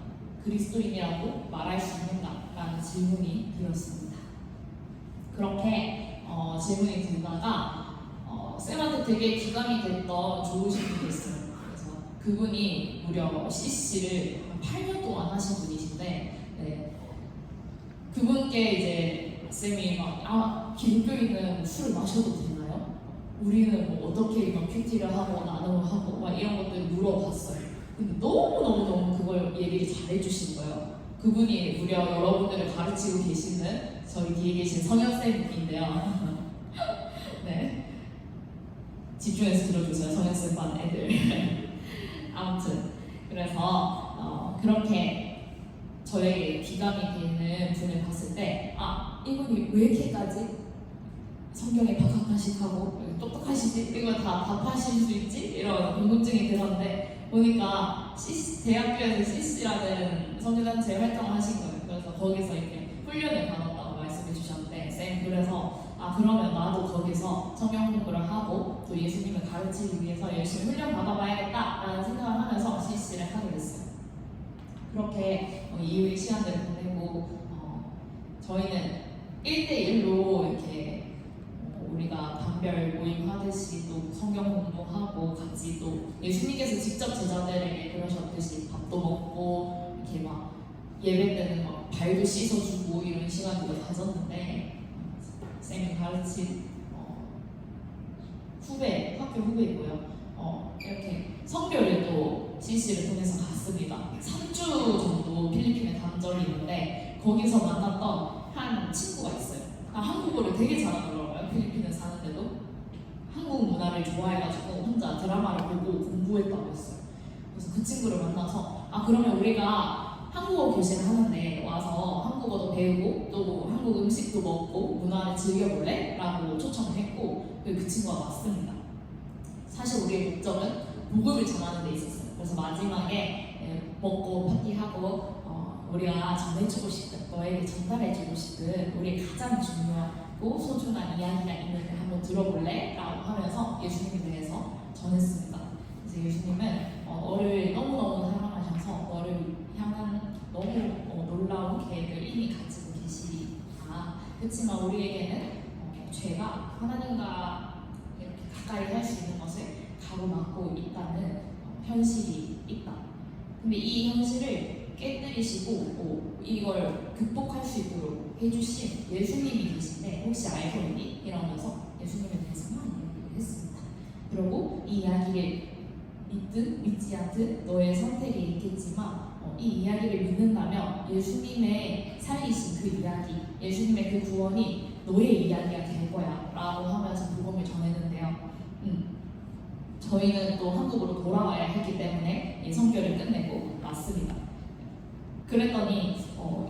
그리스도인이라고 말할 수 있는가? 라는 질문이 들었습니다. 그렇게 질문이 들다가 쌤한테 되게 기감이 됐던 좋으신 분이 있어요. 그래서 그분이 무려 CC를 8년 동안 하신 분이신데 그분께 이제 쌤이 기독교인은 술을 마셔도 되나요? 우리는 뭐 어떻게 큐티를 하고 나눔을 하고 막 이런 것들을 물어봤어요. 근데 너무 그걸 얘기를 잘해주신 거예요. 그분이 무려 여러분들을 가르치고 계시는 저희 뒤에 계신 성현쌤인데요. 네, 집중해서 들어주세요. 성현쌤 반 애들. 아무튼 그래서 그렇게 저에게 귀감이 되는 분을 봤을 때 이분이 왜 이렇게까지 성경에 박학다식하고 똑똑하시지? 이걸 다 답하실 수 있지? 이런 궁금증이 들었는데 보니까 대학교에서 CC라는 선교단체 활동을 하신 거예요. 그래서 거기서 이렇게 훈련을 받았다고 말씀해 주셨는데 쌤 그래서 그러면 나도 거기서 성경 공부를 하고 또 예수님을 가르치기 위해서 열심히 훈련 받아봐야겠다라는 생각을 하면서 CC를 하게 됐어요. 그렇게 이후의 시간들을 보내고 저희는 1대1로 이렇게 우리가 단별 모임 하듯이 또 성경 공부하고 같이 또 예수님께서 직접 제자들에게 그러셨듯이 밥도 먹고 이렇게 막 예배 때는 막 발도 씻어주고 이런 시간들을 가졌는데 쌤이 가르친 학교 후배이고요. 이렇게 선교를 또 CC를 통해서 갔습니다. 3주 정도 필리핀에 간 적이 있는데 거기서 만났던 한 친구가 있어요. 한국어를 되게 잘하더라고요. 필리핀에 사는데도 한국 문화를 좋아해가지고 혼자 드라마를 보고 공부했다고 했어요. 그래서 그 친구를 만나서 그러면 우리가 한국어 교실을 하는데 와서 한국어도 배우고 또 한국 음식도 먹고 문화를 즐겨볼래? 라고 초청을 했고 그 친구가 왔습니다. 사실 우리의 목적은 복음을 전하는 데 있었어요. 그래서 마지막에 먹고 파티하고 우리가 전해주고 싶은, 너에게 전달해주고 싶은 우리의 가장 중요하고 소중한 이야기가 있는데 한번 들어볼래? 라고 하면서 예수님에 대해서 전했습니다. 그래서 예수님은 너를 너무너무 사랑하셔서 너를 향한 너무 놀라운 계획을 이미 가지고 계시다. 그렇지만 우리에게는 죄가 하나님과 이렇게 가까이 할 수 있는 것을 가로막고 있다는 현실이 있다. 근데 이 현실을 깨뜨리시고 이걸 극복할 수 있도록 해주신 예수님이 계신데 혹시 알고 있니? 이러면서 예수님에 대해서 많이 이야기를 했습니다. 그리고 이 이야기를 믿든 믿지 않든 너의 선택이 있겠지만 이 이야기를 믿는다면 예수님의 살리신 그 이야기, 예수님의 그 구원이 너의 이야기가 될 거야 라고 하면서 복음을 전했는데요. 저희는 또 한국으로 돌아와야 했기 때문에 이 선교를 끝내고 왔습니다. 그랬더니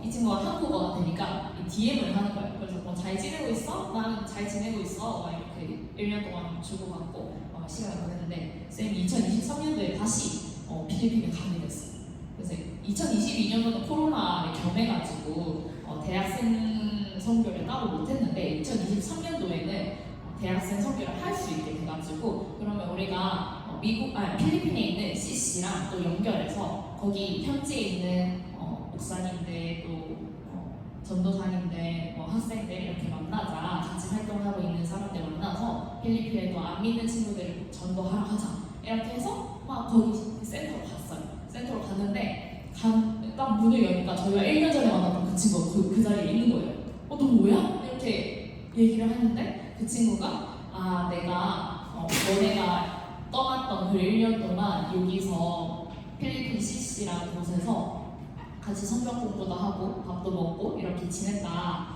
이 친구가 한국어가 되니까 DM을 하는 거예요. 그래서 뭐 잘 지내고 있어? 나는 잘 지내고 있어. 막 이렇게 1년 동안 주고받고 시간을 보냈는데 쌤이 2023년도에 다시 필리핀에 가게 됐어요. 그래서 2022년도는 코로나를 겸해가지고 대학생 선교를 따로 못했는데 2023년도에는 대학생 선교를 할 수 있게 돼가지고 그러면 우리가 필리핀에 있는 CC랑 또 연결해서 거기 현지에 있는 목사님들 또 전도사님들 학생들 이렇게 만나자, 같이 활동하고 있는 사람들 만나서 필리핀에 또 안 믿는 친구들을 전도하러 가자 이렇게 해서 막 거기 센터로 갔어요. 센터로 갔는데 딱 문을 여니까 저희가 1년 전에 만났던 그 친구가 그 자리에 있는 거예요. 너 뭐야? 이렇게 얘기를 하는데 그 친구가 내가 너네가 떠났던 그 1년 동안 여기서 필리핀 CC라는 곳에서 같이 성경 공부도 하고 밥도 먹고 이렇게 지냈다.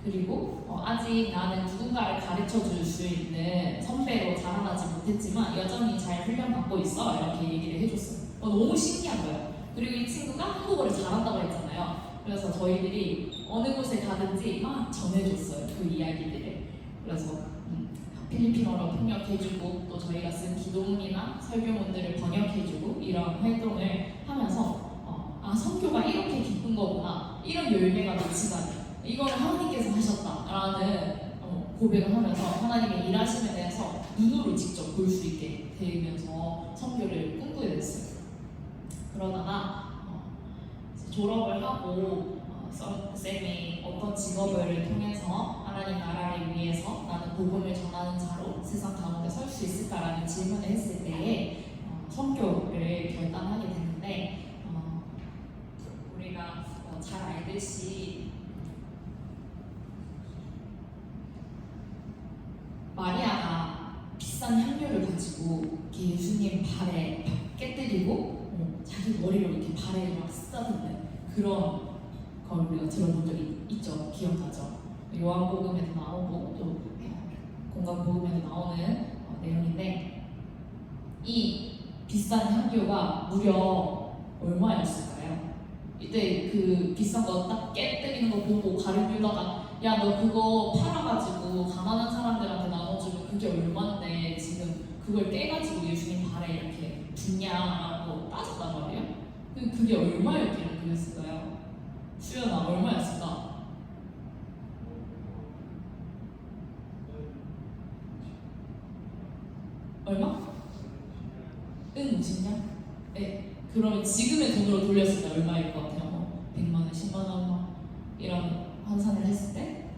그리고 아직 나는 누군가를 가르쳐 줄 수 있는 선배로 자라나지 못했지만 여전히 잘 훈련받고 있어. 이렇게 얘기를 해줬어요. 너무 신기한 거예요. 그리고 이 친구가 한국어를 잘한다고 했잖아요. 그래서 저희들이 어느 곳에 가든지 막 전해줬어요. 그 이야기들을. 그래서 필리핀어로 통역해주고 또 저희가 쓴 기도문이나 설교문들을 번역해주고 이런 활동을 하면서 선교가 이렇게 기쁜 거구나, 이런 열매가 맺히다니 이거를 하나님께서 하셨다라는 고백을 하면서 하나님의 일하심에 대해서 눈으로 직접 볼 수 있게 되면서 선교를 꿈꾸게 됐어요. 그러다가 졸업을 하고 쌤이 어떤 직업을 통해서 하나님 나라를 위해서 나는 복음을 전하는 자로 세상 가운데 설 수 있을까라는 질문을 했을 때에 선교를 결단하게 됐는데 우리가 잘 알듯이 마리아가 비싼 향료를 가지고 예수님 발에 깨뜨리고 자기 머리로 이렇게 발에 막 쓰다듬는 그런 걸 우리가 들어본 적이 있죠. 기억나죠? 요한복음에도 나오고 또 공간복음에도 나오는 내용인데 이 비싼 향료가 무려 얼마였을까요? 이때 그 비싼 거 딱 깨뜨리는 거 보고 가를 빌다가 야 너 그거 팔아가지고 가난한 사람들한테 나눠주면 그게 얼만데 지금 그걸 깨가지고 예수님 발에 이렇게 두냐라고 따졌단 말이에요. 그게 얼마였길래 그랬을까요? 수연아 얼마였을까? 얼마? 50년? 네. 그러면 지금의 돈으로 돌렸을 때 얼마일 것 같아요? 100만 원, 10만 원 이런 환산을 했을 때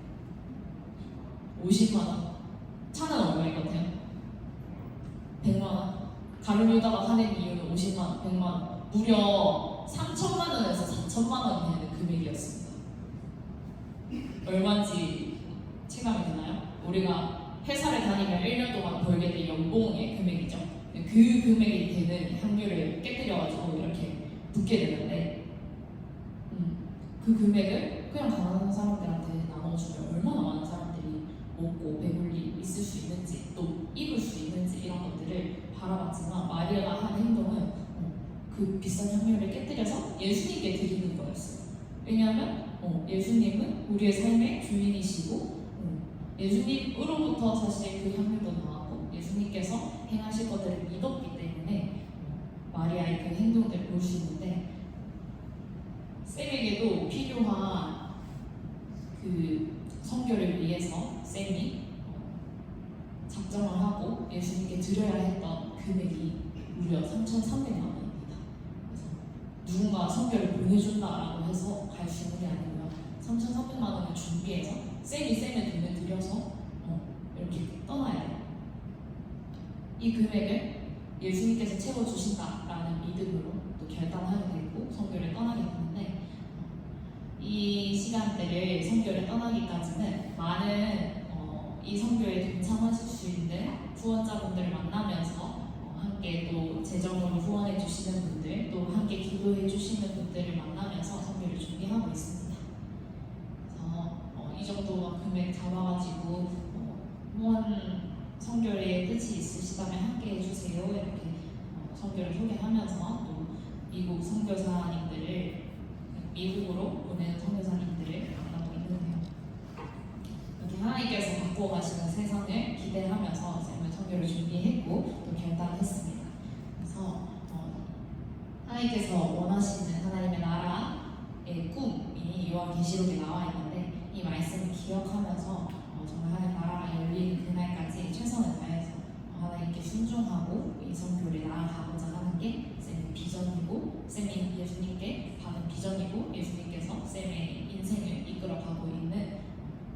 50만 원. 차는 얼마일 것 같아요? 100만 원. 가르르다가 하는 이유는 50만 원, 100만 원. 무려 3천만 원에서 4천만 원이 되는 금액이었습니다. 얼마인지 체감이 되나요? 우리가 회사를 다니면 1년 동안 벌게 된 연봉의 금액이죠. 그 금액이 되는 향료를 깨뜨려가지고 이렇게 붓게 되는데 그 금액을 그냥 가난한 사람들한테 나눠주면 얼마나 많은 사람들이 먹고 배불리 있을 수 있는지 또 입을 수 있는지 이런 것들을 바라봤지만 마리아가 한 행동은 그 비싼 향료를 깨뜨려서 예수님께 드리는 거였어요. 왜냐하면 예수님은 우리의 삶의 주인이시고 예수님으로부터 사실 그 향료도 나왔고 예수님께서 행하실 것들을 믿었기 때문에 마리아의 그 행동들을 볼 수 있는데 쌤에게도 필요한 그 성교를 위해서 쌤이 작정을 하고 예수님께 드려야 했던 금액이 무려 3,300만 원입니다. 그래서 누군가 성교를 보내준다라고 해서 갈 수 있는 게 아니고요. 3,300만 원을 준비해서 쌤의 돈을 들여서 이렇게 떠나야 돼요. 이 금액을 예수님께서 채워주신다라는 믿음으로 또 결단하게 되고 성교를 떠나게 되는데 이 시간대를 성교를 떠나기까지는 많은 이 성교에 동참하실 수 있는 후원자분들을 만나면서 함께 또 재정으로 후원해 주시는 분들 또 함께 기도해 주시는 분들을 만나면서 성교를 준비하고 있습니다. 그래서 이 정도 금액 잡아가지고 후원 성교에 뜻이 있으시다면 함께 해주세요. 이렇게 성교를 소개하면서 또 미국 선교사님들을 미국으로 보내는 선교사님들을 만나고 있는데요. 이렇게 하나님께서 바꿔가시는 세상을 기대하면서 쌤은 선교를 준비했고 또 결단했습니다. 그래서 하나님께서 원하시는 하나님의 나라의 꿈이 요한계시록에 나와 있는데 이 말씀을 기억하면서 정말 하나님 나라가 열리는 그날까지 최선을 다해서 하나님께 순종하고 이 선교를 나아가고자 하는 게 쌤의 비전이고 쌤이 예수님께 받은 비전이고 예수님께서 쌤의 인생을 이끌어가고 있는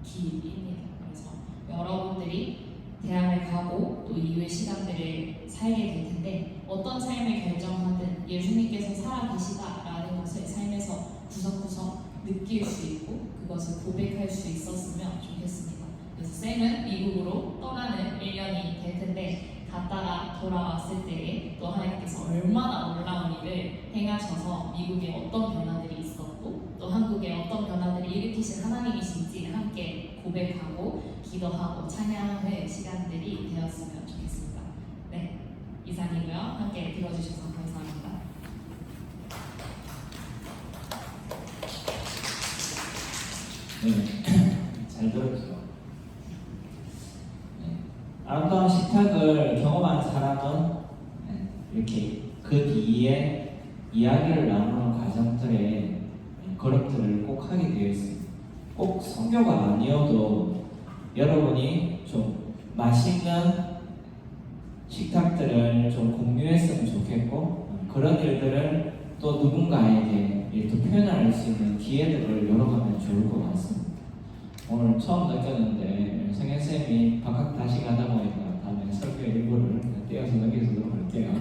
길입니다. 그래서 여러분들이 대학을 가고 또 이후의 시간들을 살게 될 텐데 어떤 삶을 결정하든 예수님께서 살아계시다라는 것을 삶에서 구석구석 느낄 수 있고 그것을 고백할 수 있었으면 좋겠습니다. 그래서 쌤은 미국으로 떠나는 1년이 될 텐데 갔다가 돌아왔을 때에 또 하나님께서 얼마나 놀라운 일을 행하셔서 미국에 어떤 변화들이 있었고 또 한국에 어떤 변화들을 일으키신 하나님이신지 함께 고백하고 기도하고 찬양하는 시간들이 되었으면 좋겠습니다. 네, 이상이고요. 함께 들어주셔서 감사합니다. 네, 잘 들었죠. 아름다운 식탁을 경험한 사람은 이렇게 그 뒤에 이야기를 나누는 과정들에 걸음들을 꼭 하게 되어 있습니다. 꼭 성교가 아니어도 여러분이 좀 맛있는 식탁들을 좀 공유했으면 좋겠고 그런 일들을 또 누군가에게 또 표현할 수 있는 기회들을 열어가면 좋을 것 같습니다. 오늘 처음 느꼈는데 성현쌤이 바깥 다시 가다 보니까 다음에 설교 일부를 떼어서 넘겨주도록 할게요.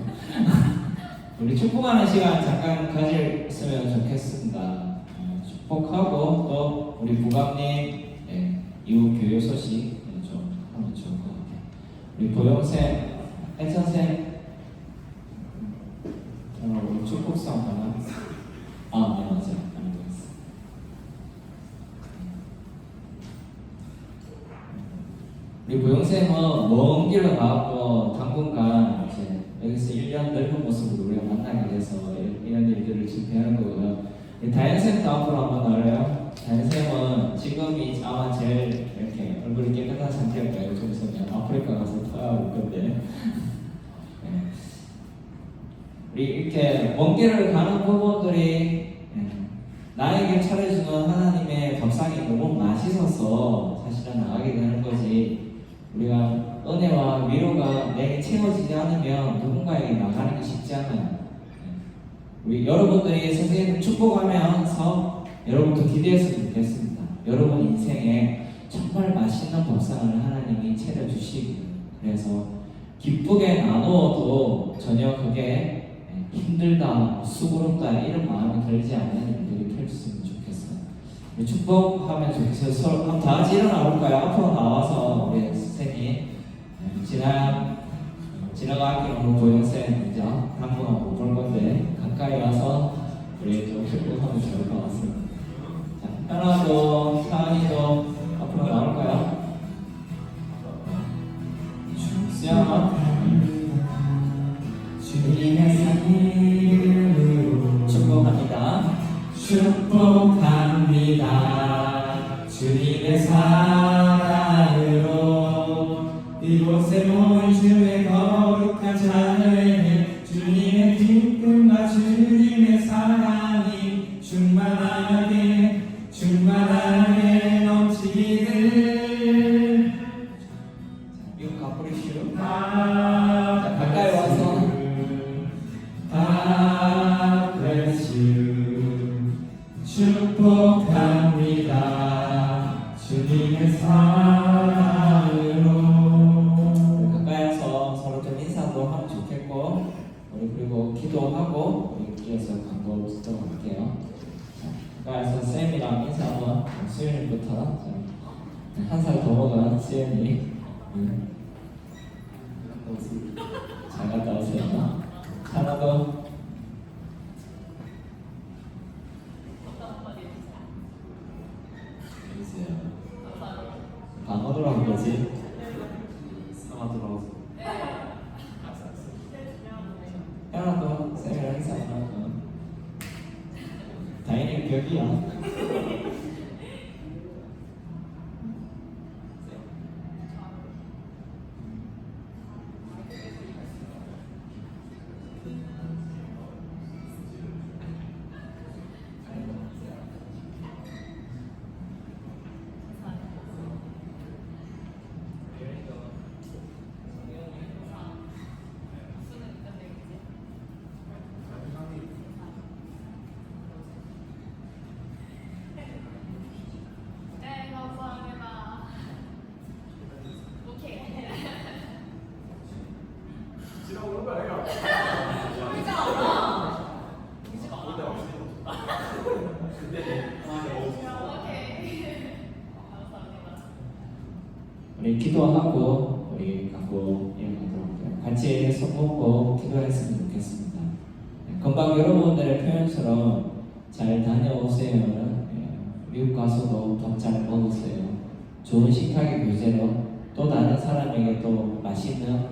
우리 축복하는 시간 잠깐 가졌으면 좋겠습니다. 축복하고 또 우리 부감님 이후 교육 소식 좀 하면 좋을 것 같아요. 우리 보영쌤, 애천쌤 우리 축복성 하나? 네 맞아요. 우리 보영쌤은 먼 길을 가고 당분간 이제 여기서 1년 넓은 모습으로 우리가 만나게 돼서 이런 일들을 집행하는 거고요. 다현쌤도 앞으로 한번 나올래요? 다현쌤은 지금이 아마 제일 이렇게 얼굴이 깨끗한 상태일 거예요. 좀 있으면 아프리카 가서 터올 건데. 우리 이렇게 먼 길을 가는 부분들이 나에게 차려주는 하나님의 밥상이 너무 맛있어서 사실은 나가게 되는 거지. 우리가 은혜와 위로가 내게 채워지지 않으면 누군가에게 나가는 게 쉽지 않아요. 우리 여러분들이 선생님을 축복하면서 여러분도 기대했으면 좋겠습니다. 여러분 인생에 정말 맛있는 밥상을 하나님이 차려주시고 그래서 기쁘게 나누어도 전혀 그게 힘들다, 수고롭다 이런 마음이 들지 않는 일들이 펼쳤으면 좋겠어요. 우리 축복하면 좋겠어요. 서로 한번 다 같이 일어나 볼까요? 앞으로 나와서 우리 선생님 지나가기로 오늘 보영쌤 이제 당분간 못 볼 건데 가까이 와서 우리 좀 축복하면 좋을 것 같습니다. 자, 현아도 사은이도 앞으로 나올까요? 수영아 주님의 사랑으로 축복합니다. 축복합니다. 주님의 사랑으로 이곳에 모인 주의 거룩한 자녀에게 주님의 빛 생일부터 한 살 더 먹은 수연이 잘 갔다 오세요. 하나도 방어도로 한 거지. 사마들어서 하나도 생일 행사 다행히 벽이야. 네, 감사합니다. 오케이. 지나오는 거 아니야? 울지 마. 울지 마. 오케이. 감사합니다. 우리 기도하고 우리 갖고 이어가도록 해요. 같이 손 먹고 기도했으면 좋겠습니다. 금방 여러분들의 표현처럼 잘 다녀오세요. 미국 가서도 밥 잘 먹으세요. 좋은 식탁의 교제로 또 다른 사람에게 또 맛있는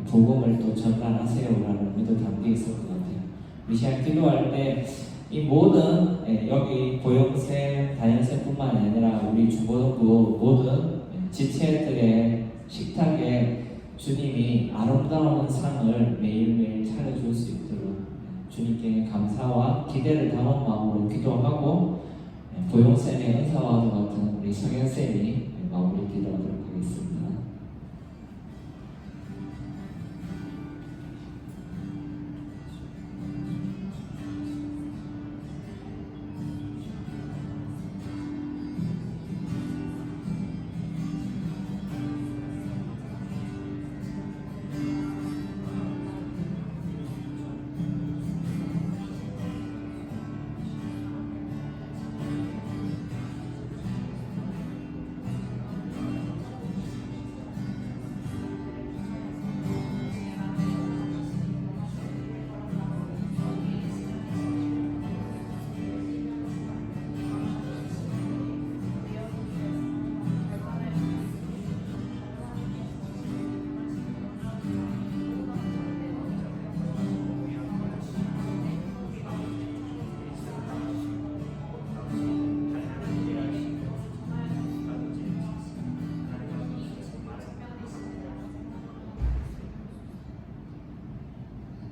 복음을 또 전달하세요라는 의도 담겨 있을 것 같아요. 우리 시간 기도할 때 이 모든 여기 고영생, 다현생뿐만 아니라 우리 중고등부 모든 지체들의 식탁에 주님이 아름다운 상을 매일매일 차려줄 수 있도록 주님께 감사와 기대를 담은 마음으로 기도하고 고용쌤의 은사와도 같은 우리 성현쌤이 마무리 기도하도록 하겠습니다.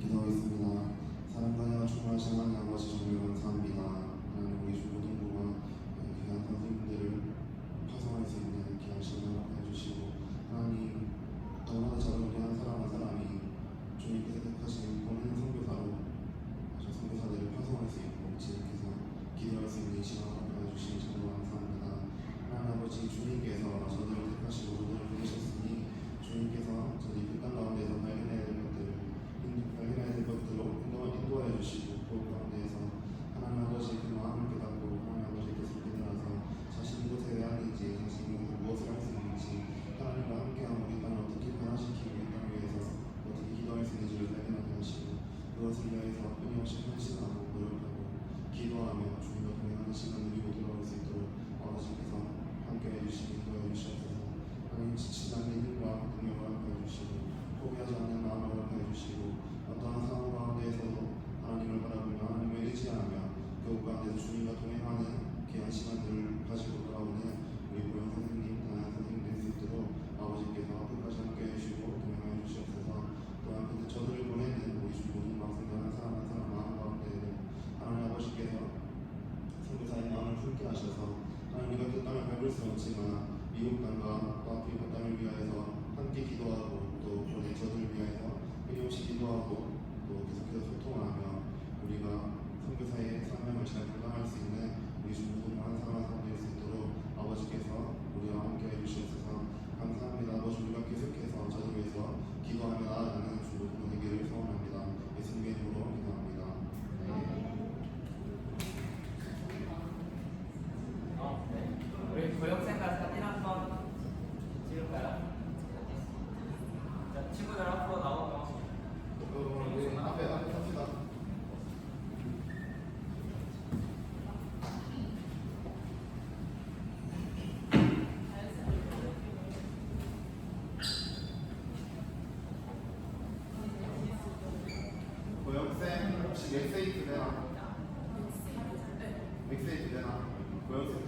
기도하겠습니다. 사랑과 충만하신 하나님 아버지 정말 감사합니다. 하나님 우리 중고등부가 귀한 선생님들을 파송할 수 있는 귀한 시간을 해주시고 하나님 너무나 작은 우리 한 사람 한 사람이 주님께서 택하신 보내는 선교사로 선교사들을 파송할 수 있고 지금께서 기도할 수 있는 시간을 해주신 정말 감사합니다. 하나님 아버지 주님께서 저들을 택하시고 저들을 부르셨으니 주님께서 저희 극단 가운데서 발견해야 될 것들로 인도하여 주시고 그 가운데에서 하나님 아버지 그 마음을 깨닫고 하나님 아버지께서 깨달아서 자신이 이곳에 왜 하는지 자신이 이곳에 무엇을 할 수 있는지 하나님과 함께하는 우리 땅을 어떻게 변화시키고 이 땅을 위해서 어떻게 기도할 수 있는지를 발견하게 하시고 그것을 위해서 끊임없이 헌신하고 노력하고 기도하며 주님과 동행하는 시간 누리고 돌아올 수 있도록 아버지께서 함께해 주시고 인도해 주시옵소서. 하나님 지치지 않는 힘과 능력을 함께해 주시고 포기하지 않는 마음을 함께해 주시고 어떠한 상황 가운데에서도 하나님을 바라보며 하나님을 의지하며 그 가운데서 주님과 동행하는 귀한 시간들을 가지고 돌아오는 우리 고영 선생님, 다양 선생님 될 수 있도록 아버지께서 끝까지 함께해 주시고 동행하여 주시옵소서. 또한 근데 저들을 보내는 우리 모든 학생들 한 사람 한 사람 마음 가운데에도 하나님 아버지께서 선교사의 마음을 품게 하셔서 하나님 우리가 그 땅을 밟을 수는 없지만 미국 땅과 또 아프리카 땅을 위하여서 함께 기도하고 또 우리 저들을 위하여서 끊임없이 기도하고 또 계속해서 소통하며 우리가 선교사의 사명을 잘 감당할 수 있는 우리 중고등 한 사람 한 사람 될 수 있도록 아버지께서 우리와 함께 해주시옵소서. 감사합니다. 아버지 우리가 계속해서 저를 위해서 기도하며 나아가는 중고등 되기를 소원합니다. 예수님의 이름으로 기도합니다. 네. 혹시 웹사이트 되나? 웹사이트 되나? 보여주세요.